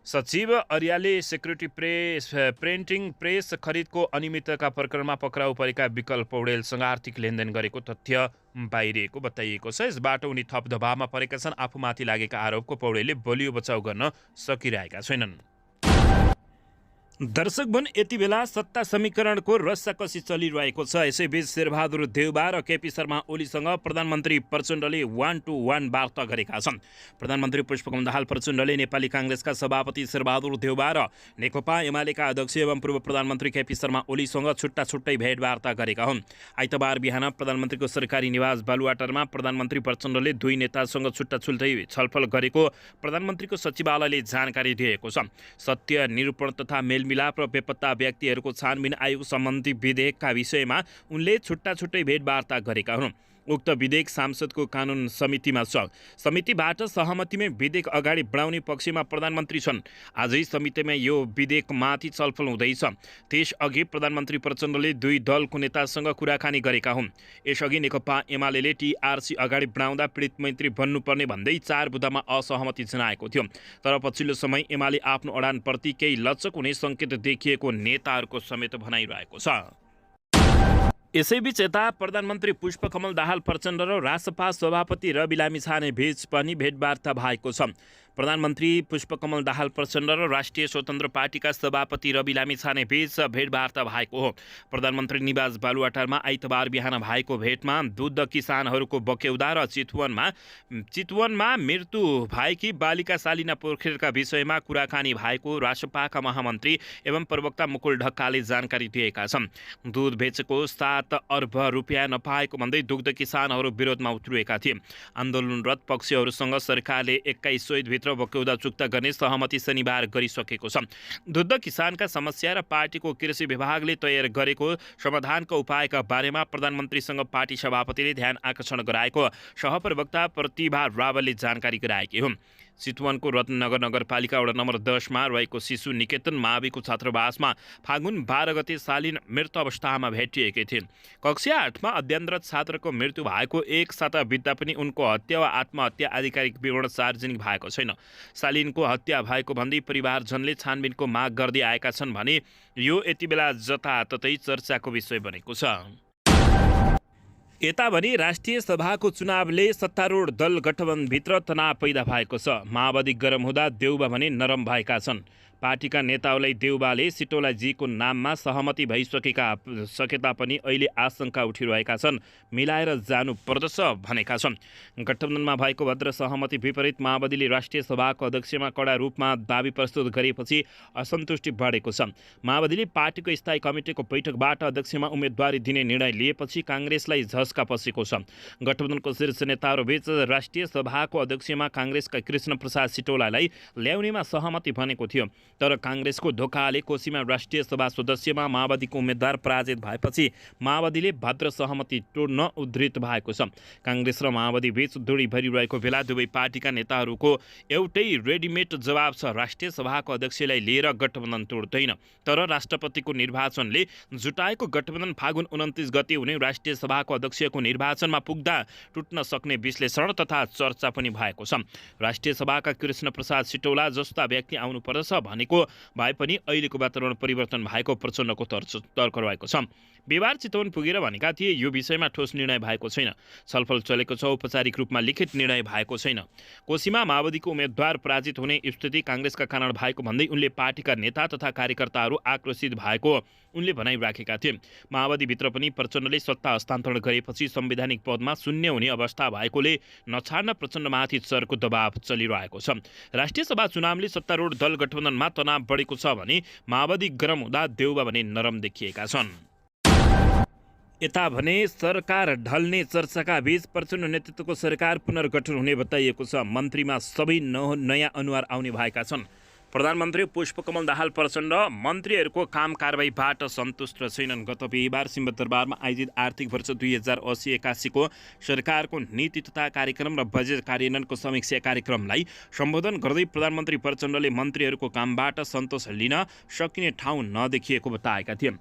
सचिव अर्यालले सेक्युरिटी प्रिन्टिङ प्रेस खरिदको अनियमितताका प्रकरणमा पक्राउ परेका विकल पौडेलसँग आर्थिक लेनदेन गरेको तथ्य बाहिरिएको बताइएको छ। यसबाट उनी थप दबावमा परेका छन्। आफूमाथि लागेका आरोपको पौडेलले बलियो बचाउ गर्न सकिरहेका छैनन्। दर्शकगण, यति बेला सत्ता समीकरणको रस्साकसी चलिरहेको छ। यसैबीच शेरबहादुर देउबा र केपी शर्मा ओलीसँग प्रधानमन्त्री प्रचण्डले 1-to-1 वार्ता गरेका छन्। प्रधानमन्त्री पुष्पकमल दाहाल प्रचण्डले नेपाली काङ्ग्रेसका सभापति शेरबहादुर देउबा र नेकपा एमालेका अध्यक्ष एवं पूर्व प्रधानमन्त्री केपी शर्मा ओलीसँग छुट्टा छुट्टै भेटवार्ता गरेका हुन्। आइतबार बिहान प्रधानमन्त्रीको सरकारी निवास बालुवाटारमा प्रधानमन्त्री प्रचण्डले दुई नेतासँग छुट्टा छुट्टै छलफल गरेको प्रधानमन्त्रीको सचिवालयले जानकारी दिएको छ। सत्य निरूपण तथा मिलाप र बेपत्ता व्यक्तिहरूको छानबिन आयोग सम्बन्धी विधेयकका विषयमा उनले छुट्टा छुट्टै भेटवार्ता गरेका हुन्। उक्त विधेयक सांसदको कानुन समितिमा छ। समितिबाट सहमतिमै विधेयक अगाडि बढाउने पक्षमा प्रधानमन्त्री छन्। आजै समितिमा यो विधेयकमाथि छलफल हुँदैछ। त्यसअघि प्रधानमन्त्री प्रचण्डले दुई दलको नेतासँग कुराकानी गरेका हुन्। यसअघि नेकपा एमाले टीआरसी अगाडि बढाउँदा पीडित मैत्री बन्नुपर्ने भन्दै 4 बुँदामा असहमति जनाएको थियो। तर पछिल्लो समय एमाले आफ्नो अडानप्रति केही लचक हुने सङ्केत देखिएको नेताहरूको समेत भनाइरहेको छ। यसैबीच यता प्रधानमन्त्री पुष्पकमल दाहाल प्रचण्ड र रासपा सभापति रवि लामिछाने बीच पनि भेटवार्ता भएको छ। प्रधानमन्त्री पुष्पकमल दाहाल प्रचण्ड र राष्ट्रिय स्वतन्त्र पार्टीका सभापति रवि लामिछाने बीच भेटवार्ता भएको हो। प्रधानमन्त्री निवास बालुवाटारमा आइतबार बिहान भएको भेटमा दुध किसानहरूको बक्यौदा र चितवनमा मृत्यु भएकी बालिका शालिना पोखरेलका विषयमा कुराकानी भएको रासपाका महामन्त्री एवं प्रवक्ता मुकुल ढक्काले जानकारी दिएका छन्। दुध बेचेको 7 अर्ब रुपियाँ नपाएको भन्दै दुग्ध किसानहरू विरोधमा उत्रिएका थिए। आन्दोलनरत पक्षहरूसँग सरकारले 21 चैतभित्र बक्यौदा चुक्ता गर्ने सहमति शनिबार गरिसकेको छ। दुग्ध किसानका समस्या र पार्टीको कृषि विभागले तयार गरेको समाधानका उपायका बारेमा प्रधानमन्त्रीसँग पार्टी सभापतिले ध्यान आकर्षण गराएको सहप्रवक्ता प्रतिभा रावलले जानकारी गराएकी हुन्। चितवनको रत्नगर नगरपालिका वडा नम्बर 10 मा रहेको शिशु निकेतन माविको छात्रावासमा फागुन 12 गते शालिन मृत अवस्थामा भेटिएकी थिइन्। कक्षा 8 मा अध्ययनरत छात्रको मृत्यु भएको एक साता बित्दा पनि उनको हत्या वा आत्महत्या आधिकारिक विवरण सार्वजनिक भएको छैन। शालिनको हत्या भएको भन्दै परिवारजनले छानबिनको माग गर्दै आएका छन् भने यो यति बेला जताततै चर्चाको विषय बनेको छ। यता भने राष्ट्रिय सभाको चुनावले सत्तारूढ दल गठबन्धनभित्र तनाव पैदा भएको छ। माओवादी गरम हुँदा देउबा भने नरम भएका छन्। पार्टीका नेताहरूलाई देउबाले सिटौलाजीको नाममा सहमति भइसकेता पनि अहिले आशंका उठिरहेका छन्। मिलाएर जानु पर्दछ भनेका छन्। गठबन्धनमा भएको भद्र सहमति विपरीत माओवादीले राष्ट्रिय सभाको अध्यक्षमा कडा रूपमा दाबी प्रस्तुत गरेपछि असन्तुष्टि बढेको छ। माओवादीले पार्टीको स्थायी कमिटीको बैठकबाट अध्यक्षमा उम्मेदवारी दिने निर्णय लिएपछि काङ्ग्रेसलाई झस्का पसेको छ। गठबन्धनको शीर्ष नेताहरूबीच राष्ट्रिय सभाको अध्यक्षमा काङ्ग्रेसका कृष्ण प्रसाद सिटौलालाई ल्याउनेमा सहमति बनेको थियो। तर काङ्ग्रेसको धोकाले कोशीमा राष्ट्रिय सभा सदस्यमा माओवादीको उम्मेदवार पराजित भएपछि माओवादीले भद्र सहमति तोड्न उद्धृत भएको छ। काङ्ग्रेस र माओवादी बीच दूरी भरिरहेको बेला दुवै पार्टीका नेताहरूको एउटै रेडिमेड जवाब छ, राष्ट्रिय सभाको अध्यक्षलाई लिएर गठबन्धन तोड्दैन। तर राष्ट्रपतिको निर्वाचनले जुटाएको गठबन्धन फागुन 29 गते हुने राष्ट्रिय सभाको अध्यक्षको निर्वाचनमा पुग्दा टुट्न सक्ने विश्लेषण तथा चर्चा पनि भएको छ। राष्ट्रिय सभाका कृष्ण प्रसाद सिटौला जस्ता व्यक्ति आउनुपर्दछ भनेको भए पनि अहिलेको वातावरण परिवर्तन भएको प्रचण्डको तर्क रहेको छ। बिहिबार चितवन पुगेर भनेका थिए यो विषयमा ठोस निर्णय भएको छैन। छलफल चलेको छ, औपचारिक रूपमा लिखित निर्णय भएको छैन। कोशीमा माओवादीको उम्मेदवार पराजित हुने स्थिति काङ्ग्रेसका कारण भएको भन्दै उनले पार्टीका नेता तथा कार्यकर्ताहरू आक्रोशित भएको उनले भनाइराखेका थिए। माओवादीभित्र पनि प्रचण्डले सत्ता हस्तान्तरण गरेपछि संवैधानिक पदमा शून्य हुने अवस्था भएकोले नछाड्न प्रचण्डमाथि चरको दबाव चलिरहेको छ। राष्ट्रिय सभा चुनावले सत्तारूढ दल गठबन्धनमा तनाव बढेको छ भने माओवादी गरम हुँदा देउबा भने नरम देखिएका छन्। यता भने सरकार ढल्ने चर्चाका बीच प्रचण्ड नेतृत्वको सरकार पुनर्गठन हुने बताइएको छ। मन्त्रीमा सबै नयाँ अनुहार आउने भएका छन्। प्रधानमन्त्री पुष्पकमल दाहाल प्रचण्ड मन्त्रीहरूको काम कारबाहीबाट सन्तुष्ट छैनन्। गत बिहिबार सिंहदरबारमा आयोजित आर्थिक वर्ष 2080-81को सरकारको नीति तथा कार्यक्रम र बजेट कार्यान्वयनको समीक्षा कार्यक्रमलाई सम्बोधन गर्दै प्रधानमन्त्री प्रचण्डले मन्त्रीहरूको कामबाट सन्तोष लिन सकिने ठाउँ नदेखिएको बताएका थिए।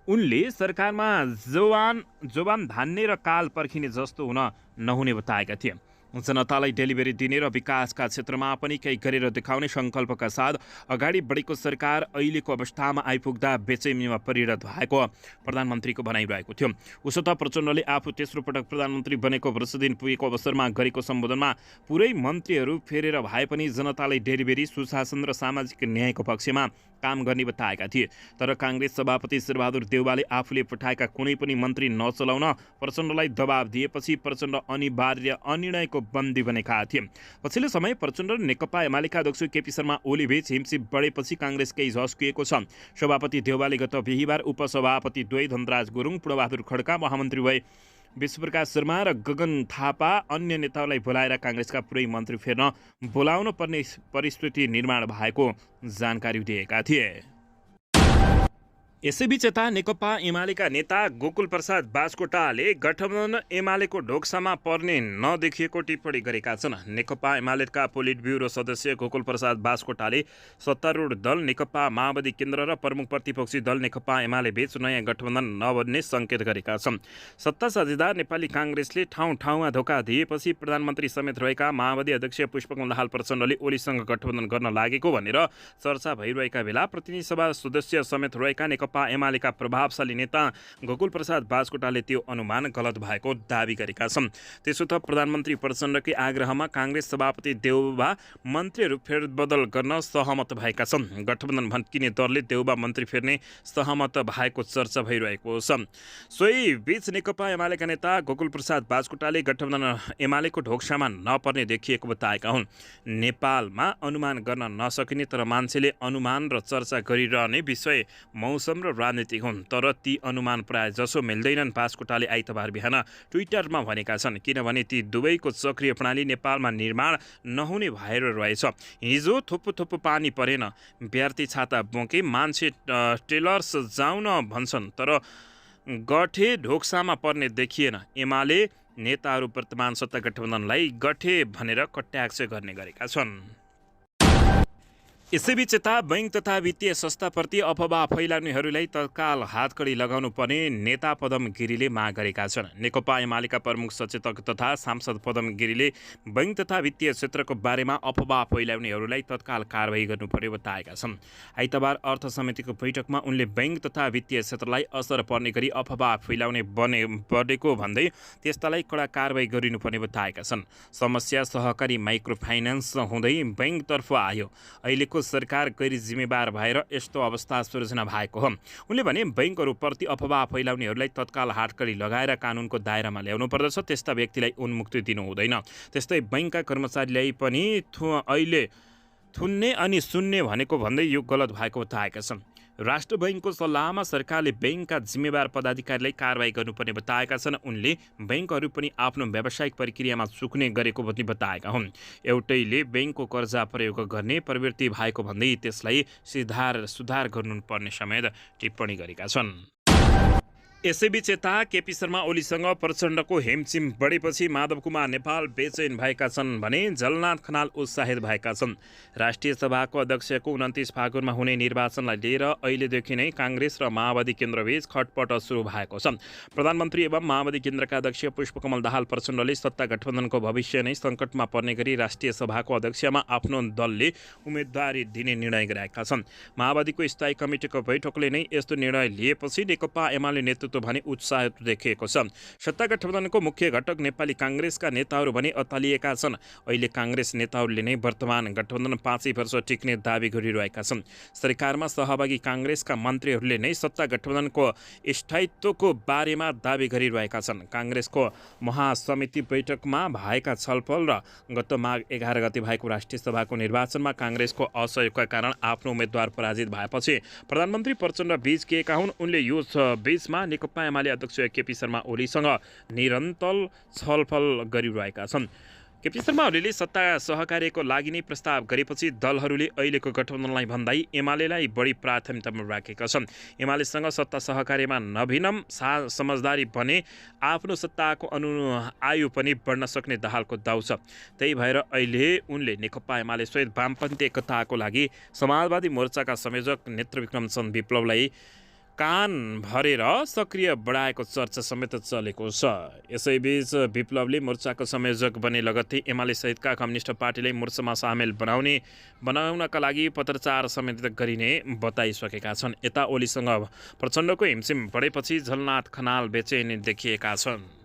उनले सरकारमा जोबान धान्ने र काल पर्खिने जस्तो हुन नहुने बताएका थिए। जनतालाई डेलिभरी दिने र विकासका क्षेत्रमा पनि केही गरेर देखाउने सङ्कल्पका साथ अगाडि बढेको सरकार अहिलेको अवस्थामा आइपुग्दा बेचैनीमा परिणत भएको प्रधानमन्त्रीको भनाइरहेको थियो। उसो त प्रचण्डले आफू तेस्रो पटक प्रधानमन्त्री बनेको वर्ष दिन पुगेको अवसरमा गरेको सम्बोधनमा पुरै मन्त्रीहरू फेरेर भए पनि जनतालाई डेलिभरी, सुशासन र सामाजिक न्यायको पक्षमा काम गर्ने बताएका थिए। तर काङ्ग्रेस सभापति शेरबहादुर देउवाले आफूले पठाएका कुनै पनि मन्त्री नचलाउन प्रचण्डलाई दबाब दिएपछि प्रचण्ड अनिवार्य अनिर्णयको बन्दी बनेका थिए। पछिल्लो समय प्रचण्ड र नेकपा एमालेका अध्यक्ष केपी शर्मा ओली बीच हिमशिम बढेपछि काङ्ग्रेस केही झस्किएको छ। सभापति देउवाले गत बिहिबार उपसभापति द्वै धनराज गुरुङ, पूर्णबहादुर खड्का, महामन्त्री भए विश्वप्रकाश शर्मा र गगन थापा अन्य नेताहरूलाई बोलाएर काङ्ग्रेसका पुरै मन्त्री फेर्न बोलाउन पर्ने परिस्थिति निर्माण भएको जानकारी दिएका थिए। यसैबीच यता नेकपा एमालेका नेता गोकुल प्रसाद बास्कोटाले गठबन्धन एमालेको ढोक्सामा पर्ने नदेखिएको टिप्पणी गरेका छन्। नेकपा एमालेका पोलिट ब्युरो सदस्य गोकुल प्रसाद बास्कोटाले सत्तारूढ दल नेकपा माओवादी केन्द्र र प्रमुख प्रतिपक्षी दल नेकपा एमाले बीच नयाँ गठबन्धन नबन्ने सङ्केत गरेका छन्। सत्ता साझेदार नेपाली काङ्ग्रेसले ठाउँ ठाउँमा धोका दिएपछि प्रधानमन्त्री समेत रहेका माओवादी अध्यक्ष पुष्पकमल दाहाल प्रचण्डले ओलीसँग गठबन्धन गर्न लागेको भनेर चर्चा भइरहेका बेला प्रतिनिधि सभा सदस्य समेत रहेका नेकपा एमालेका प्रभावशाली नेता गोकुल प्रसाद बास्कोटाले त्यो अनुमान गलत भएको दावी गरेका छन्। त्यसो त प्रधानमन्त्री प्रचण्डकै आग्रहमा काङ्ग्रेस सभापति देउबा मन्त्रीहरू फेरबदल गर्न सहमत भएका छन्। गठबन्धन भत्किने दलले देउबा मन्त्री फेर्ने सहमत भएको चर्चा भइरहेको छ। सोही बीच नेकपा एमालेका नेता गोकुल प्रसाद बास्कोटाले गठबन्धन एमालेको ढोक्सामा नपर्ने देखिएको बताएका हुन्। नेपालमा अनुमान गर्न नसकिने तर मान्छेले अनुमान र चर्चा गरिरहने विषय मौसम र राजनीतिक हुन्, तर ती अनुमान प्राय जसो मिल्दैनन्, बास्कोटाले आइतबार बिहान ट्विटरमा भनेका छन्। किनभने ती दुवैको चक्रीय प्रणाली नेपालमा निर्माण नहुने भएर रहेछ। हिजो थुप्पो पानी परेन, ब्यार्ती छाता बोके मान्छे टेलर्स जाउन भन्छन्, तर गठे ढोक्सामा पर्ने देखिएन। एमाले नेताहरू वर्तमान सत्ता गठबन्धनलाई गठे भनेर कट्याक्ष गर्ने गरेका छन्। यसैबीच यता बैंक तथा वित्तीय संस्थाप्रति अफवाह फैलाउनेहरूलाई तत्काल हातकडी लगाउनु पर्ने नेता पदम गिरीले माग गरेका छन्। नेकपा एमालेका प्रमुख सचेतक तथा सांसद पदम गिरीले बैंक तथा वित्तीय क्षेत्रको बारेमा अफवाह फैलाउनेहरूलाई तत्काल कारबाही गर्नुपर्ने बताएका छन्। आइतबार अर्थ समितिको बैठकमा उनले बैंक तथा वित्तीय क्षेत्रलाई असर पर्ने गरी अफवाह फैलाउने बढेको भन्दै त्यस्तालाई कडा कारबाही गरिनुपर्ने बताएका छन्। समस्या सहकारी माइक्रो फाइनान्स हुँदै बैंकतर्फ आयो। अहिलेको सरकार गैर जिम्मेवार भएर यस्तो अवस्था सृजना भएको हो। उनले भने बैंकहरूप्रति अफवाह फैलाउनेहरूलाई तत्काल हातकडी लगाएर कानुनको दायरामा ल्याउनु पर्दछ। त्यस्ता व्यक्तिलाई उन्मुक्ति दिनु हुँदैन। त्यस्तै बैंकका कर्मचारीलाई पनि अहिले थुन्ने अनि सुन्ने भनेको भन्दै यो गलत भएको बताएका छन्। राष्ट्र बैंकको सल्लाहमा सरकारले बैंकका जिम्मेवार पदाधिकारीलाई कारबाही गर्नुपर्ने बताएका छन्। उनले बैंकहरू पनि आफ्नो व्यावसायिक प्रक्रियामा चुक्ने गरेको पनि बताएका हुन्। एउटैले बैंकको कर्जा प्रयोग गर्ने प्रवृत्ति भएको भन्दै त्यसलाई सुधार गर्नुपर्ने समेत टिप्पणी गरेका छन्। यसैबीच यता केपी शर्मा ओलीसँग प्रचण्डको हिमशिम बढेपछि माधव कुमार नेपाल बेचैन भएका छन् भने जलनाथ खनाल उत्साहित भएका छन्। राष्ट्रिय सभाको अध्यक्षको 29 फागुनमा हुने निर्वाचनलाई लिएर अहिलेदेखि नै काङ्ग्रेस र माओवादी केन्द्रबीच खटपट सुरु भएको छ। प्रधानमन्त्री एवं माओवादी केन्द्रका अध्यक्ष पुष्पकमल दाहाल प्रचण्डले सत्ता गठबन्धनको भविष्य नै सङ्कटमा पर्ने गरी राष्ट्रिय सभाको अध्यक्षमा आफ्नो दलले उम्मेदवारी दिने निर्णय गरेका छन्। माओवादीको स्थायी कमिटीको बैठकले नै यस्तो निर्णय लिएपछि नेकपा एमाले नेतृत्व भने उत्साहित देखिएको छ। सत्ता गठबन्धनको मुख्य घटक नेपाली काङ्ग्रेसका नेताहरू भने अत्तालिएका छन्। अहिले काङ्ग्रेस नेताहरूले नै वर्तमान गठबन्धन 5 वर्ष टिक्ने दावी गरिरहेका छन्। सरकारमा सहभागी काङ्ग्रेसका मन्त्रीहरूले नै सत्ता गठबन्धनको स्थायित्वको बारेमा दावी गरिरहेका छन्। काङ्ग्रेसको महासमिति बैठकमा भएका छलफल र गत माघ 11 गते भएको राष्ट्रिय सभाको निर्वाचनमा काङ्ग्रेसको असहयोगका कारण आफ्नो उम्मेदवार पराजित भएपछि प्रधानमन्त्री प्रचण्ड बीच गएका हुन्। उनले यो बीचमा नेकपा एमाले अध्यक्ष केपी शर्मा ओलीसँग निरन्तर छलफल गरिरहेका छन्। केपी शर्मा ओलीले सत्ता सहकार्यको लागि नै प्रस्ताव गरेपछि दलहरूले अहिलेको गठबन्धनलाई भन्दै एमालेलाई बढी प्राथमिकतामा राखेका छन्। एमालेसँग सत्ता सहकार्यमा नभिनम समझदारी भने आफ्नो सत्ताको आयु पनि बढ्न सक्ने दाहालको दाउ छ। त्यही भएर अहिले उनले नेकपा एमाले सहित वामपन्थी एकताको लागि समाजवादी मोर्चाका संयोजक नेत्रविक्रम चन्द विप्लवलाई कान भरेर सक्रिय बढाएको चर्चा समेत चलेको छ। यसैबीच विप्लवले मोर्चाको संयोजक बने लगत्तै एमाले सहितका कम्युनिस्ट पार्टीलाई मोर्चामा सामेल बनाउनका लागि पत्रचार समेत गरिने बताइसकेका छन्। यता ओलीसँग प्रचण्डको हिमसिम बढेपछि झलनाथ खनाल बेचैनी देखिएका छन्।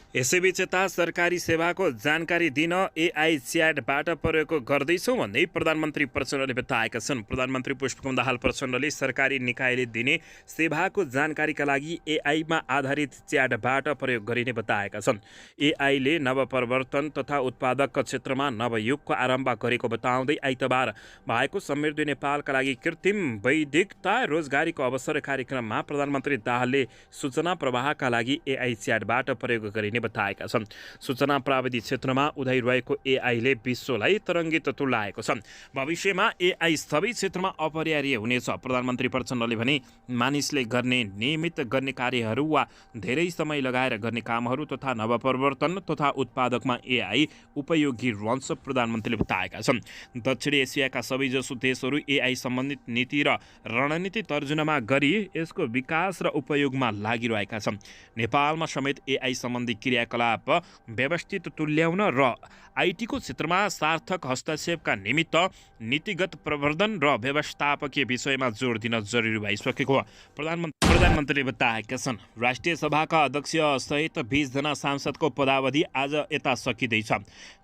यसैबीच यता सरकारी सेवाको जानकारी दिन एआई च्याटबाट प्रयोग गर्दैछौँ भन्दै प्रधानमन्त्री प्रचण्डले बताएका छन्। प्रधानमन्त्री पुष्पकमल दाहाल प्रचण्डले सरकारी निकायले दिने सेवाको जानकारीका लागि एआईमा आधारित च्याटबाट प्रयोग गरिने बताएका छन्। एआईले नवप्रवर्तन तथा उत्पादक क्षेत्रमा नवयुगको आरम्भ गरेको बताउँदै आइतबार भएको समृद्धि नेपालका लागि कृत्रिम वैदिकता रोजगारीको अवसर कार्यक्रममा प्रधानमन्त्री दाहालले सूचना प्रवाहका लागि एआई च्याटबाट प्रयोग गरिने बताएका छन्। सूचना प्राविधिक क्षेत्रमा उदाइरहेको एआईले विश्वलाई तरङ्गित तुल्याएको छ। भविष्यमा एआई सबै क्षेत्रमा अपरिहार्य हुनेछ। प्रधानमन्त्री प्रचण्डले भने मानिसले गर्ने नियमित गर्ने कार्यहरू वा धेरै समय लगाएर गर्ने कामहरू तथा नवप्रवर्तन तथा उत्पादकमा एआई उपयोगी रहन्छ प्रधानमन्त्रीले बताएका छन्। दक्षिण एसियाका सबैजसो देशहरू एआई सम्बन्धित नीति र रणनीति तर्जुमा गरी यसको विकास र उपयोगमा लागिरहेका छन्। नेपालमा समेत एआई सम्बन्धी क्रियाकलाप व्यवस्थित तुल्याउन र आइटीको क्षेत्रमा सार्थक हस्तक्षेपका निमित्त नीतिगत प्रवर्धन र व्यवस्थापकीय विषयमा जोड दिन जरुरी भइसकेको प्रधानमन्त्रीले बताएका छन्। राष्ट्रिय सभाका अध्यक्ष सहित 20 जना सांसदको पदावधि आज यता सकिँदैछ।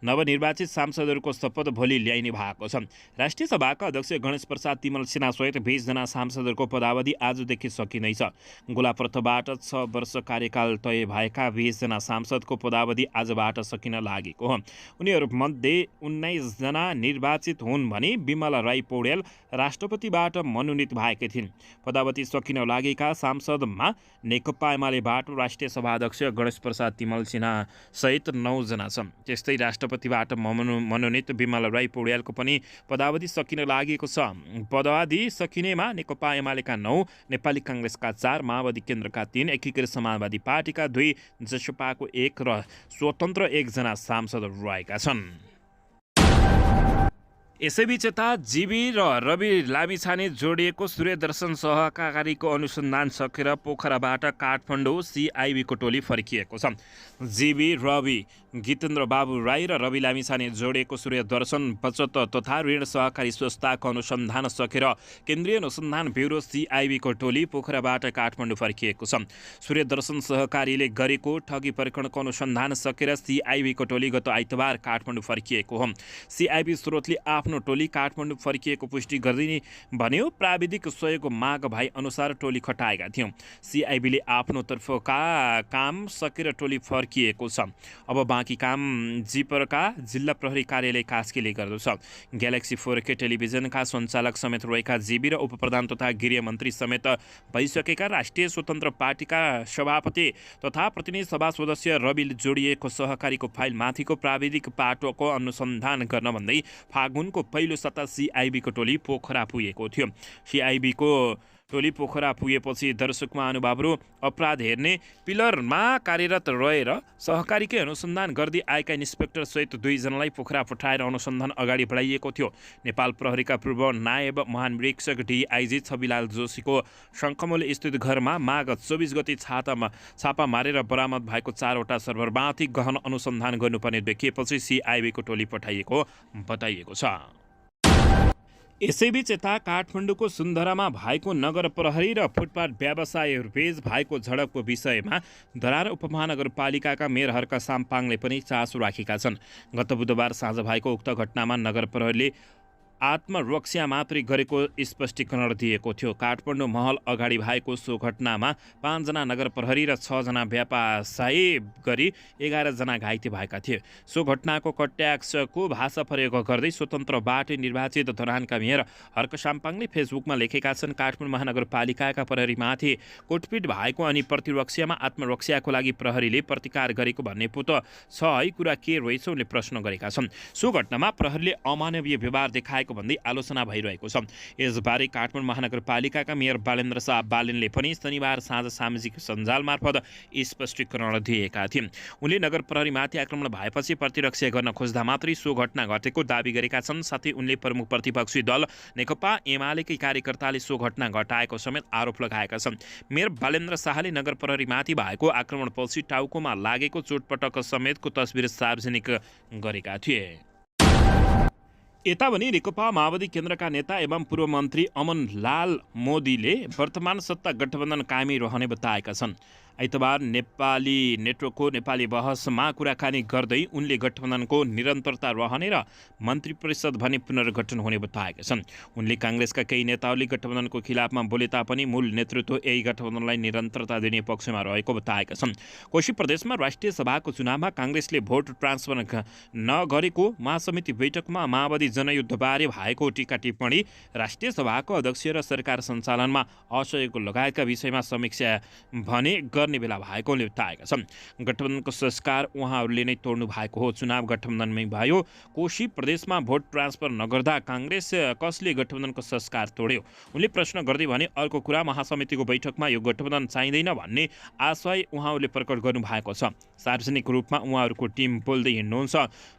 नवनिर्वाचित सांसदहरूको शपथ भोलि ल्याइने भएको छ। राष्ट्रिय सभाका अध्यक्ष गणेश प्रसाद तिमल सिन्हा सहित 20 जना सांसदहरूको पदावधि आजदेखि सकिँदैछ। गोलाप्रथबाट 6 वर्ष कार्यकाल तय भएका 20 जना सांसदको पदावधि आजबाट सकिन लागेको हो। उनीहरूमध्ये 19 जना निर्वाचित हुन् भने विमला राई पौडेल राष्ट्रपतिबाट मनोनित भएकी थिइन्। पदावधि सकिन लागेका सांसदमा नेकपा एमालेबाट राष्ट्रिय सभा अध्यक्ष गणेश प्रसाद तिमल सिन्हा सहित 9 जना छन्। त्यस्तै राष्ट्रपतिबाट मनोनित विमला राई पौडेलको पनि पदावधि सकिन लागेको छ। पदावधि सकिनेमा नेकपा एमालेका 9, नेपाली काङ्ग्रेसका 4, माओवादी केन्द्रका 3, एकीकृत समाजवादी पार्टीका 2, जसपाको 1 र स्वतन्त्र 1 जना सांसद रहेका छन्। यसैबीच यता जीवी र रवि लामिछाने जोडिएको सूर्यदर्शन सहकारीको अनुसन्धान सकेर पोखराबाट काठमाडौँ सिआइबीको टोली फर्किएको छ। जीवी, रवि, गीतेन्द्र बाबु राई र रवि लामिछाने जोडिएको सूर्यदर्शन बचत तथा ऋण सहकारी संस्थाको अनुसन्धान सकेर केन्द्रीय अनुसन्धान ब्युरो सिआइबीको टोली पोखराबाट काठमाडौँ फर्किएको छ। सूर्यदर्शन सहकारीले गरेको ठगी प्रकरणको अनुसन्धान सकेर सिआइबीको टोली गत आइतबार काठमाडौँ फर्किएको हो। सिआइबी स्रोतले आफ्नो टोली काठमाडौँ फर्किएको पुष्टि गरिदिने भन्यो। प्राविधिक सहयोगको माग भए अनुसार टोली खटाएका थियौँ। सिआइबीले आफ्नो तर्फका काम सकेर टोली फर्किएको छ। अब बाँकी काम जिपरका जिल्ला प्रहरी कार्यालय कास्कीले गर्दछ। ग्यालेक्सी 4K टेलिभिजनका सञ्चालक समेत रहेका जीवी र उपप्रधान तथा गृहमन्त्री समेत भइसकेका राष्ट्रिय स्वतन्त्र पार्टीका सभापति तथा प्रतिनिधि सभा सदस्य रवि जोडिएको सहकारीको फाइल माथिको प्राविधिक पाटोको अनुसन्धान गर्न भन्दै फागुनको पहिलो साता सिआइबीको टोली पोखरा पुगेको थियो। सिआइबीको टोली पोखरा पुगेपछि दर्शक महानुभावहरू अपराध हेर्ने पिलरमा कार्यरत रहेर सहकारीकै अनुसन्धान गर्दै आएका इन्सपेक्टर सहित 2 जनालाई पोखरा पठाएर अनुसन्धान अगाडि बढाइएको थियो। नेपाल प्रहरीका पूर्व नायब महानिरीक्षक डीआइजी छविलाल जोशीको शङ्खमूल स्थित घरमा माघ 24 गते छापा मारेर बरामद भएको 4 वटा सर्भरमाथि गहन अनुसन्धान गर्नुपर्ने देखिएपछि सिआइबीको टोली पठाइएको बताइएको छ। यसैबीच यता काठमाडौँको सुन्दरामा भएको नगर प्रहरी र फुटपाथ व्यवसायीहरूबीच भएको झडपको विषयमा दरार उपमहानगरपालिकाका मेयर हर्क साम्पाङले पनि चासो राखेका छन्। गत बुधबार साँझ भएको उक्त घटनामा नगर प्रहरीले आत्मरक्षा मात्रै गरेको स्पष्टीकरण दिएको थियो। काठमाडौँ महल अगाडि भएको सो घटनामा 5 जना नगर प्रहरी र 6 जना व्यवसायी गरी 11 जना घाइते भएका थिए। सो घटनाको कट्याक्षको भाषा प्रयोग गर्दै स्वतन्त्रबाट निर्वाचित धरानका मेयर हर्क साम्पाङले फेसबुकमा लेखेका छन्, काठमाडौँ महानगरपालिकाका प्रहरीमाथि कुटपिट भएको अनि प्रतिरक्षामा आत्मरक्षाको लागि प्रहरीले प्रतिकार गरेको भन्ने पो त छ है, कुरा के रहेछ उनले प्रश्न गरेका छन्। सो घटनामा प्रहरीले अमानवीय व्यवहार देखाएको भन्दै आलोचना भइरहेको छ। यसबारे काठमाडौँ महानगरपालिकाका मेयर बालेन्द्र शाह बालेनले पनि शनिबार साँझ सामाजिक सञ्जाल मार्फत स्पष्टीकरण दिएका थिए। उनले नगर प्रहरीमाथि आक्रमण भएपछि प्रतिरक्षा गर्न खोज्दा मात्रै सो घटना घटेको दाबी गरेका छन्। साथै उनले प्रमुख प्रतिपक्षी दल नेकपा एमालेकै कार्यकर्ताले सो घटना घटाएको समेत आरोप लगाएका छन्। मेयर बालेन्द्र शाहले नगर प्रहरीमाथि भएको आक्रमणपछि टाउकोमा लागेको चोटपटक समेतको तस्बिर सार्वजनिक गरेका थिए। यता भने नेकपा माओवादी केन्द्रका नेता एवं पूर्व मन्त्री अमन लाल मोदीले वर्तमान सत्ता गठबन्धन कायमै रहने बताएका छन्। आइतबार नेपाली नेटवर्कको नेपाली बहसमा कुराकानी गर्दै उनले गठबन्धनको निरन्तरता रहने र मन्त्री परिषद भने पुनर्गठन हुने बताएका छन्। उनले काङ्ग्रेसका केही नेताहरूले गठबन्धनको खिलाफमा बोले तापनि मूल नेतृत्व यही गठबन्धनलाई निरन्तरता दिने पक्षमा रहेको बताएका छन्। कोशी प्रदेशमा राष्ट्रिय सभाको चुनावमा काङ्ग्रेसले भोट ट्रान्सफर नगरेको महासमिति बैठकमा माओवादी जनयुद्धबारे भएको टीका टिप्पणी, राष्ट्रिय सभाको अध्यक्ष र सरकार सञ्चालनमा असहयोग लगायतका विषयमा समीक्षा भने गर्ने बेला भएको उनले बताएका छन्। गठबन्धनको संस्कार उहाँहरूले नै तोड्नु भएको हो। चुनाव गठबन्धनमै भयो। कोशी प्रदेशमा भोट ट्रान्सफर नगर्दा काङ्ग्रेस कसले गठबन्धनको संस्कार तोड्यो? उनले प्रश्न गर्दै भने अर्को कुरा, महासमितिको बैठकमा यो गठबन्धन चाहिँदैन भन्ने आशय उहाँहरूले प्रकट गर्नुभएको छ। सार्वजनिक रूपमा उहाँहरूको टिम बोल्दै हिँड्नुहुन्छ।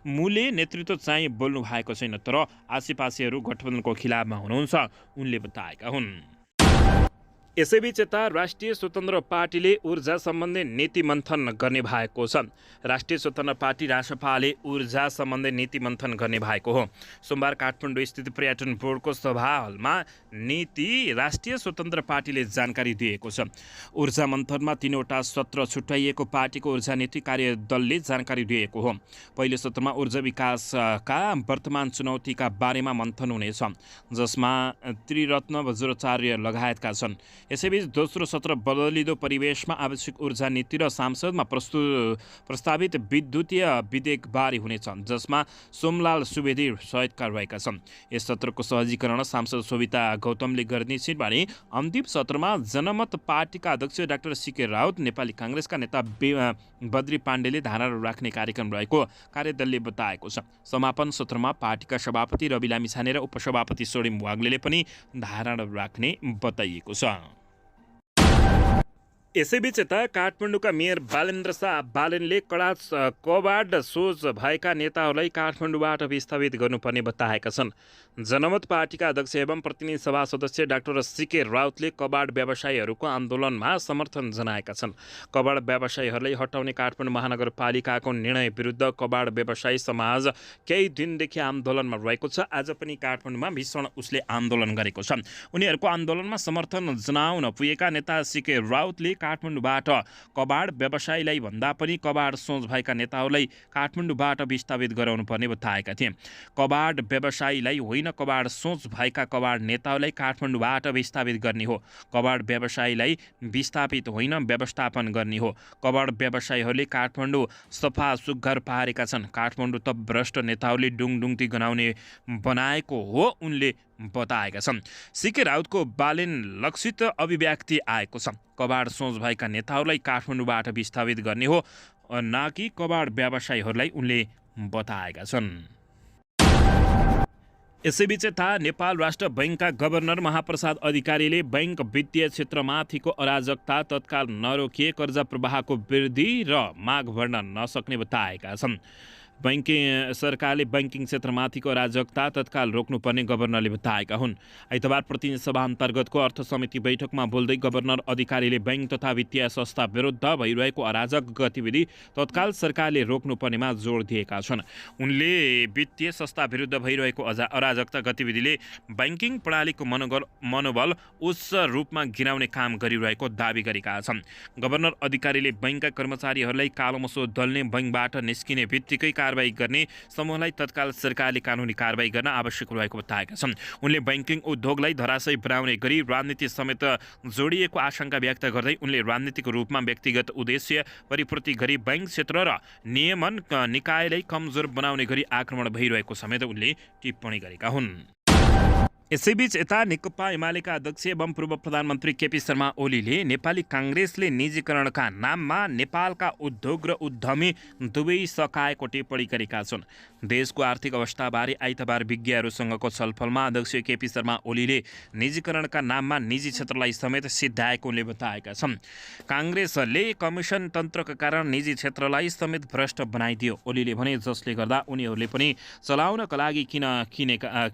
मूले नेतृत्व चाहिँ बोल्नु भएको छैन, तर आसेपासेहरू गठबन्धनको खिलाफमा हुनुहुन्छ उनले बताएका हुन्। यसैबीच यता राष्ट्रिय स्वतन्त्र पार्टीले ऊर्जा सम्बन्धी नीति मन्थन गर्ने भएको छ। राष्ट्रिय स्वतन्त्र पार्टी रासपाले ऊर्जा सम्बन्धी नीति मन्थन गर्ने भएको हो। सोमबार काठमाडौँ स्थित पर्यटन बोर्डको सभा हलमा नीति राष्ट्रिय स्वतन्त्र पार्टीले जानकारी दिएको छ। ऊर्जा मन्थनमा 3वटा सत्र छुट्याइएको पार्टीको ऊर्जा नीति कार्यदलले जानकारी दिएको हो। पहिलो सत्रमा ऊर्जा विकासका वर्तमान चुनौतीका बारेमा मन्थन हुनेछ, जसमा त्रिरत्न वज्राचार्य लगायतका छन्। यसैबीच दोस्रो सत्र बदलिँदो परिवेशमा आवश्यक ऊर्जा नीति र सांसदमा प्रस्तावित विद्युतीय विधेयकबारे हुनेछ, जसमा सोमलाल सुवेदी सहितका रहेका छन्। यस सत्रको सहजीकरण सांसद शोभिता गौतमले गर्नेछिन् भने अन्तिम सत्रमा जनमत पार्टीका अध्यक्ष डाक्टर सीके राउत, नेपाली काङ्ग्रेसका नेता बद्री पाण्डेले धारणा राख्ने कार्यक्रम रहेको कार्यदलले बताएको छ। समापन सत्रमा पार्टीका सभापति रवि लामिछाने र उपसभापति सोडिम वाग्लेले पनि धारणा राख्ने बताइएको छ। यसैबीच यता काठमाडौँका मेयर बालेन्द्र शाह बालेनले कडा कबाड सोच भएका नेताहरूलाई काठमाडौँबाट विस्थापित गर्नुपर्ने बताएका छन्। जनमत पार्टीका अध्यक्ष एवं प्रतिनिधि सभा सदस्य डाक्टर सीके राउतले कबाड व्यवसायीहरूको आन्दोलनमा समर्थन जनाएका छन्। कबाड व्यवसायीहरूलाई हटाउने काठमाडौँ महानगरपालिकाको निर्णय विरुद्ध कबाड व्यवसायी समाज केही दिनदेखि आन्दोलनमा रहेको छ। आज पनि काठमाडौँमा भीषण उसले आन्दोलन गरेको छ। उनीहरूको आन्दोलनमा समर्थन जनाउन पुगेका नेता सीके राउतले काठमाडौँबाट कबाड व्यवसायीलाई भन्दा पनि कबाड सोच भएका नेताहरूलाई काठमाडौँबाट विस्थापित गराउनु पर्ने बताएका थिए। कबाड व्यवसायीलाई होइन, कबाड सोच भएका कबाड नेताहरूलाई काठमाडौँबाट विस्थापित गर्ने हो। कबाड व्यवसायीलाई विस्थापित होइन, व्यवस्थापन गर्ने हो। कबाड व्यवसायीहरूले काठमाडौँ सफा सुग्घर पारेका छन्। काठमाडौँ त भ्रष्ट नेताहरूले डुङडुङती बनाएको हो उनले बताएका छन्। सीके राउतको बालेन लक्षित अभिव्यक्ति आएको छ। कबाड सोच भएका नेताहरूलाई काठमाडौँबाट विस्थापित गर्ने हो, न कि कबाड व्यवसायीहरूलाई उनले बताएका छन्। यसैबीच यता नेपाल राष्ट्र बैङ्कका गभर्नर महाप्रसाद अधिकारीले बैङ्क वित्तीय क्षेत्रमाथिको अराजकता तत्काल नरोकिए कर्जा प्रवाहको वृद्धि र माग बढ्न नसक्ने बताएका छन्। सरकारले बैङ्किङ क्षेत्रमाथिको अराजकता तत्काल रोक्नुपर्ने गभर्नरले बताएका हुन्। आइतबार प्रतिनिधि सभा अन्तर्गतको अर्थ समिति बैठकमा बोल्दै गभर्नर अधिकारीले बैङ्क तथा वित्तीय संस्था विरुद्ध भइरहेको अराजक गतिविधि तत्काल सरकारले रोक्नुपर्नेमा जोड दिएका छन्। उनले वित्तीय संस्था विरुद्ध भइरहेको अराजकता गतिविधिले बैङ्किङ प्रणालीको मनोबल उच्च रूपमा गिराउने काम गरिरहेको दावी गरेका छन्। गभर्नर अधिकारीले बैङ्कका कर्मचारीहरूलाई कालोमसो दल्ने, बैङ्कबाट निस्किने बित्तिकै कारबाही गर्ने समूहलाई तत्काल सरकारले कानुनी कारबाही गर्न आवश्यक रहेको बताएका छन्। उनले बैंकिङ उद्योगलाई धराशयी बनाउने गरी राजनीति समेत जोडिएको आशंका व्यक्त गर्दै उनले राजनीतिक रूपमा व्यक्तिगत उद्देश्य परिपूर्ति गरी बैंक क्षेत्र र नियमन निकायलाई कमजोर बनाउने गरी आक्रमण भइरहेको समेत उनले टिप्पणी गरेका हुन्। यसैबीच यता नेकपा एमालेका अध्यक्ष एवं पूर्व प्रधानमन्त्री केपी शर्मा ओलीले नेपाली काङ्ग्रेसले निजीकरणका नाममा नेपालका उद्योग र उद्यमी दुवै सकाएको टिप्पणी गरेका छन्। देशको आर्थिक अवस्थाबारे आइतबार विज्ञहरूसँगको छलफलमा अध्यक्ष केपी शर्मा ओलीले निजीकरणका नाममा निजी क्षेत्रलाई समेत सिद्ध्याएको उनले बताएका छन्। काङ्ग्रेसले कमिसन तन्त्रका कारण निजी क्षेत्रलाई समेत भ्रष्ट बनाइदियो। ओलीले भने जसले गर्दा उनीहरूले पनि चलाउनका लागि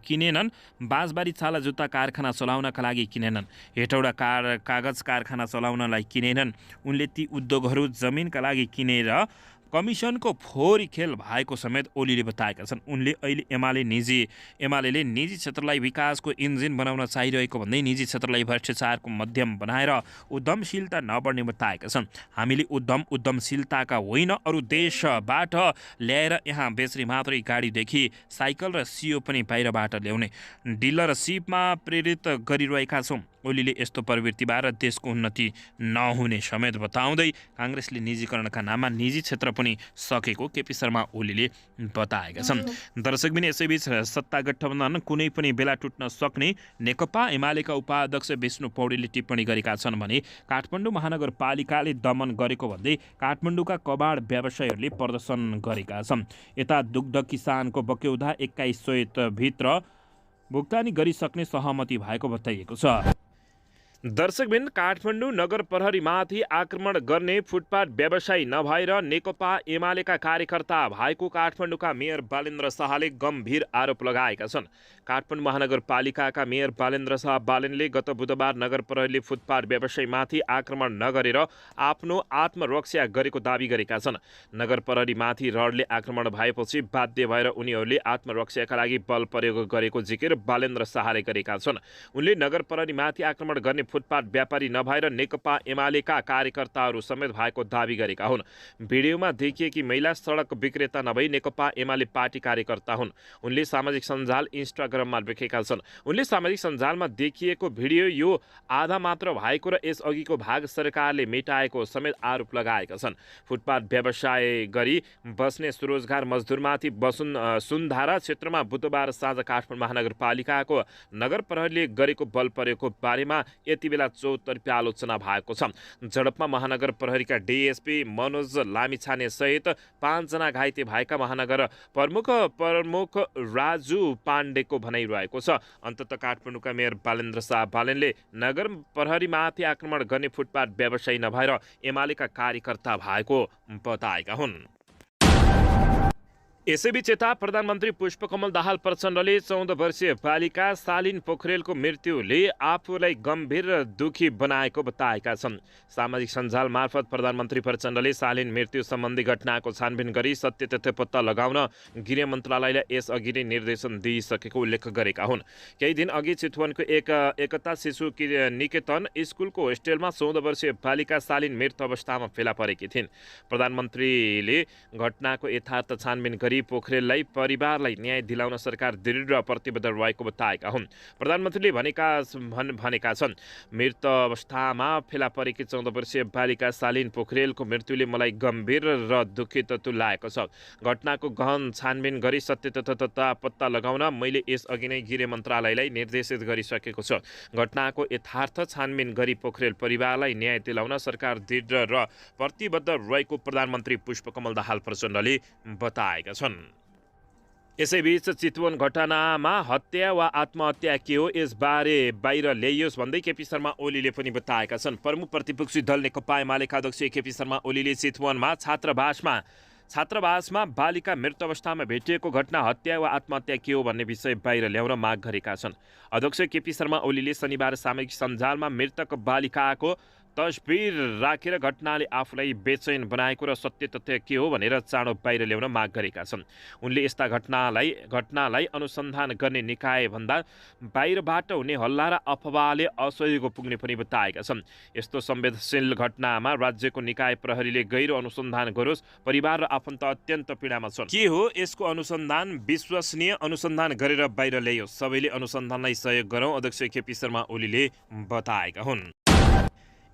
किनेनन्, बाँसबारी छाला जुत्ता कारखाना चलाउनका लागि किनेनन्, हेटौडा कागज कारखाना चलाउनलाई किनेनन्। उनले ती उद्योगहरू जमिनका लागि किनेर कमिसनको फोहोरी खेल भएको समेत ओलीले बताएका छन्। उनले अहिले एमालेले निजी क्षेत्रलाई विकासको इन्जिन बनाउन चाहिरहेको भन्दै निजी क्षेत्रलाई भ्रष्टाचारको माध्यम बनाएर उद्यमशीलता नबढ्ने बताएका छन्। हामीले उद्यमशीलताका होइन, अरू देशबाट ल्याएर यहाँ बेच्ने मात्रै गाडीदेखि साइकल र सियो पनि बाहिरबाट ल्याउने डिलरसिपमा प्रेरित गरिरहेका छौँ। ओलीले यस्तो प्रवृत्तिबाट देशको उन्नति नहुने समेत बताउँदै काङ्ग्रेसले निजीकरणका नाममा निजी क्षेत्र पनि सकेको केपी शर्मा ओलीले बताएका छन्। दर्शकबिन यसैबीच सत्ता गठबन्धन कुनै पनि बेला टुट्न सक्ने नेकपा एमालेका उपाध्यक्ष विष्णु पौडेलले टिप्पणी गरेका छन् भने काठमाडौँ महानगरपालिकाले दमन गरेको भन्दै काठमाडौँका कबाड व्यवसायीहरूले प्रदर्शन गरेका छन्। यता दुग्ध किसानको बक्यौधा 2100 भित्र भुक्तानी गरिसक्ने सहमति भएको बताइएको छ। दर्शकबिन काठमाडौँ नगर प्रहरीमाथि आक्रमण गर्ने फुटपाथ व्यवसायी नभएर नेकपा एमालेका कार्यकर्ता भएको काठमाडौँका मेयर बालेन्द्र शाहले गम्भीर आरोप लगाएका छन्। काठमाडौँ महानगरपालिकाका मेयर बालेन्द्र शाह बालेनले गत बुधबार नगर प्रहरीले फुटपाथ व्यवसायीमाथि आक्रमण नगरेर आफ्नो आत्मरक्षा गरेको दावी गरेका छन्। नगर प्रहरीमाथि रडले आक्रमण भएपछि बाध्य भएर उनीहरूले आत्मरक्षाका लागि बल प्रयोग गरेको जिकिर बालेन्द्र शाहले गरेका छन्। उनले नगर प्रहरीमाथि आक्रमण गर्ने फुटपाथ व्यापारी नभएर नेकपा एमालेका कार्यकर्ताहरू समेत भएको दावी गरेका हुन्। भिडियोमा देखिएकी महिला सडक विक्रेता नभई नेकपा एमाले पार्टी कार्यकर्ता हुन्। उनले सामाजिक सञ्जाल इन्स्टाग्राममा लेखेका छन्। उनले सामाजिक सञ्जालमा देखिएको भिडियो यो आधा मात्र भएको र यसअघिको भाग सरकारले मेटाएको समेत आरोप लगाएका छन्। फुटपाथ व्यवसाय गरी बस्ने स्वरोजगार मजदुरमाथि सुनधारा क्षेत्रमा बुधबार साँझ काठमाडौँ महानगरपालिकाको नगर प्रहरीले गरेको बल प्रयोगको बारेमा यति बेला चौतर्फी आलोचना भएको छ। झडपमा महानगर प्रहरीका डीएसपी मनोज लामिछाने सहित 5 जना घाइते भएका महानगर प्रमुख राजु पाण्डेको भनाइरहेको छ। अन्ततः काठमाडौँका मेयर बालेन्द्र शाह बालेनले नगर प्रहरीमाथि आक्रमण गर्ने फुटपाथ व्यवसायी नभएर एमालेका कार्यकर्ता भएको बताएका हुन्। यसैबीच यता प्रधानमन्त्री पुष्पकमल दाहाल प्रचण्डले 14 वर्षीय बालिका शालिन पोखरेलको मृत्युले आफूलाई गम्भीर दुखी बनाएको बताएका छन्। सामाजिक सञ्जाल मार्फत प्रधानमन्त्री प्रचण्डले शालिन मृत्यु सम्बन्धी घटनाको छानबिन गरी सत्य तथ्य पत्ता लगाउन गृह मन्त्रालयलाई यसअघि नै निर्देशन दिइसकेको उल्लेख गरेका हुन्। केही दिन अघि चितवनको एकता शिशु निकेतन स्कुलको होस्टेलमा 14 वर्षीय बालिका शालिन मृत अवस्थामा फेला परेकी थिइन्। प्रधानमन्त्रीले घटनाको यथार्थ छानबिन पोखरेललाई परिवारलाई न्याय दिलाउन सरकार दृढ र प्रतिबद्ध रहेको बताएका हुन्। प्रधानमन्त्रीले भनेका छन्, मृत अवस्थामा फेला परेकी 14 वर्षीय बालिका शालिन पोखरेलको मृत्युले मलाई गम्भीर र दुखित तुल्याएको छ। घटनाको गहन छानबिन गरी सत्य तथ्य पत्ता लगाउन मैले यसअघि नै गृह मन्त्रालयलाई निर्देशित गरिसकेको छ। घटनाको यथार्थ छानबिन गरी पोखरेल परिवारलाई न्याय दिलाउन सरकार दृढ र प्रतिबद्ध रहेको प्रधानमन्त्री पुष्पकमल दाहाल प्रचण्डले बताएका छन्। यसैबीच चितवन घटनामा हत्या वा आत्महत्या के हो यसबारे बाहिर ल्याइयोस् भन्दै केपी शर्मा ओलीले पनि बताएका छन्। प्रमुख प्रतिपक्षी दल नेकपा एमालेका अध्यक्ष केपी शर्मा ओलीले चितवनमा छात्रावासमा बालिका मृत अवस्थामा भेटिएको घटना हत्या वा आत्महत्या के हो भन्ने विषय बाहिर ल्याउन माग गरेका छन्। अध्यक्ष केपी शर्मा ओलीले शनिबार सामाजिक सञ्जालमा मृतक बालिकाको तस्बिर राखेर घटनाले आफूलाई बेचैन बनाएको र सत्य तथ्य के हो भनेर चाँडो बाहिर ल्याउन माग गरेका छन्। उनले यस्ता घटनालाई अनुसन्धान गर्ने निकायभन्दा बाहिरबाट हुने हल्ला र अफवाहले असहयोग पुग्ने पनि बताएका छन्। यस्तो संवेदनशील घटनामा राज्यको निकाय प्रहरीले गहिरो अनुसन्धान गरोस्। परिवार र आफन्त अत्यन्त पीडामा छन्। के हो यसको अनुसन्धान? विश्वसनीय अनुसन्धान गरेर बाहिर ल्याइयोस्। सबैले अनुसन्धानलाई सहयोग गरौँ, अध्यक्ष केपी शर्मा ओलीले बताएका हुन्।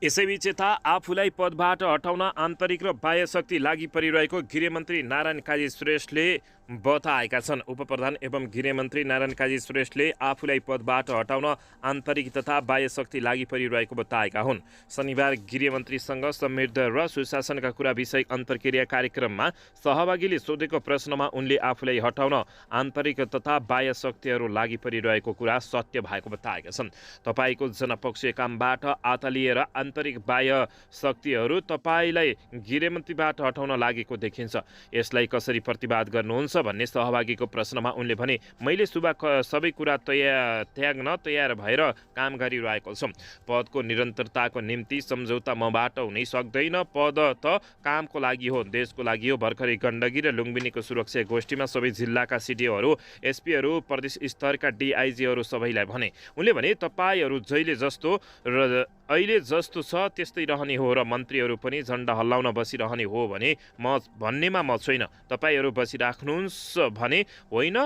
यसैबीच यता आफूलाई पदबाट हटाउन आन्तरिक र बाह्य शक्ति लागि परिरहेको गृहमन्त्री नारायण काजी श्रेष्ठले बताएका छन्। उपप्रधान एवं गृहमन्त्री नारायण काजी श्रेष्ठले आफूलाई पदबाट हटाउन आन्तरिक तथा बाह्य शक्ति लागि परिरहेको बताएका हुन्। शनिबार गृहमन्त्रीसँग समृद्ध र सुशासनका कुरा विषय अन्तर्क्रिया कार्यक्रममा सहभागीले सोधेको प्रश्नमा उनले आफूलाई हटाउन आन्तरिक तथा बाह्य शक्तिहरू लागि परिरहेको कुरा सत्य भएको बताएका छन्। तपाईँको जनपक्षीय कामबाट आतालिएर आन्तरिक बाह्य शक्तिहरू तपाईँलाई गृहमन्त्रीबाट हटाउन लागेको देखिन्छ। यसलाई कसरी प्रतिवाद गर्नुहुन्छ भन्ने सहभागीको प्रश्नमा उनले भने, मैले सबै कुरा त्याग्न तयार भएर काम गरिरहेको छु। पदको निरन्तरताको निम्ति सम्झौता मबाट हुनै सक्दैन। पद त कामको लागि हो, देशको लागि हो। भर्खरै गण्डकी र लुम्बिनीको सुरक्षा गोष्ठीमा सबै जिल्लाका सिडिओहरू, एसपीहरू, प्रदेश स्तरका डिआइजीहरू सबैलाई भने। उनले भने, तपाईँहरू जहिले जस्तो र अहिले जस्तो छ त्यस्तै रहने हो र मन्त्रीहरू पनि झन्डा हल्लाउन बसिरहने हो भन्नेमा म छैन। तपाईँहरू बसिराख्नुहुन्छ भने होइन।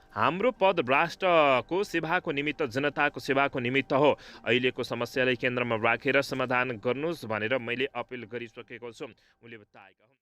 हाम्रो पद राष्ट्रको सेवाको निमित्त, जनताको सेवाको निमित्त हो। अहिलेको समस्यालाई केन्द्रमा राखेर समाधान गर्नुहोस् भनेर मैले अपिल गरिसकेको छु, उनले बताएका हुन्।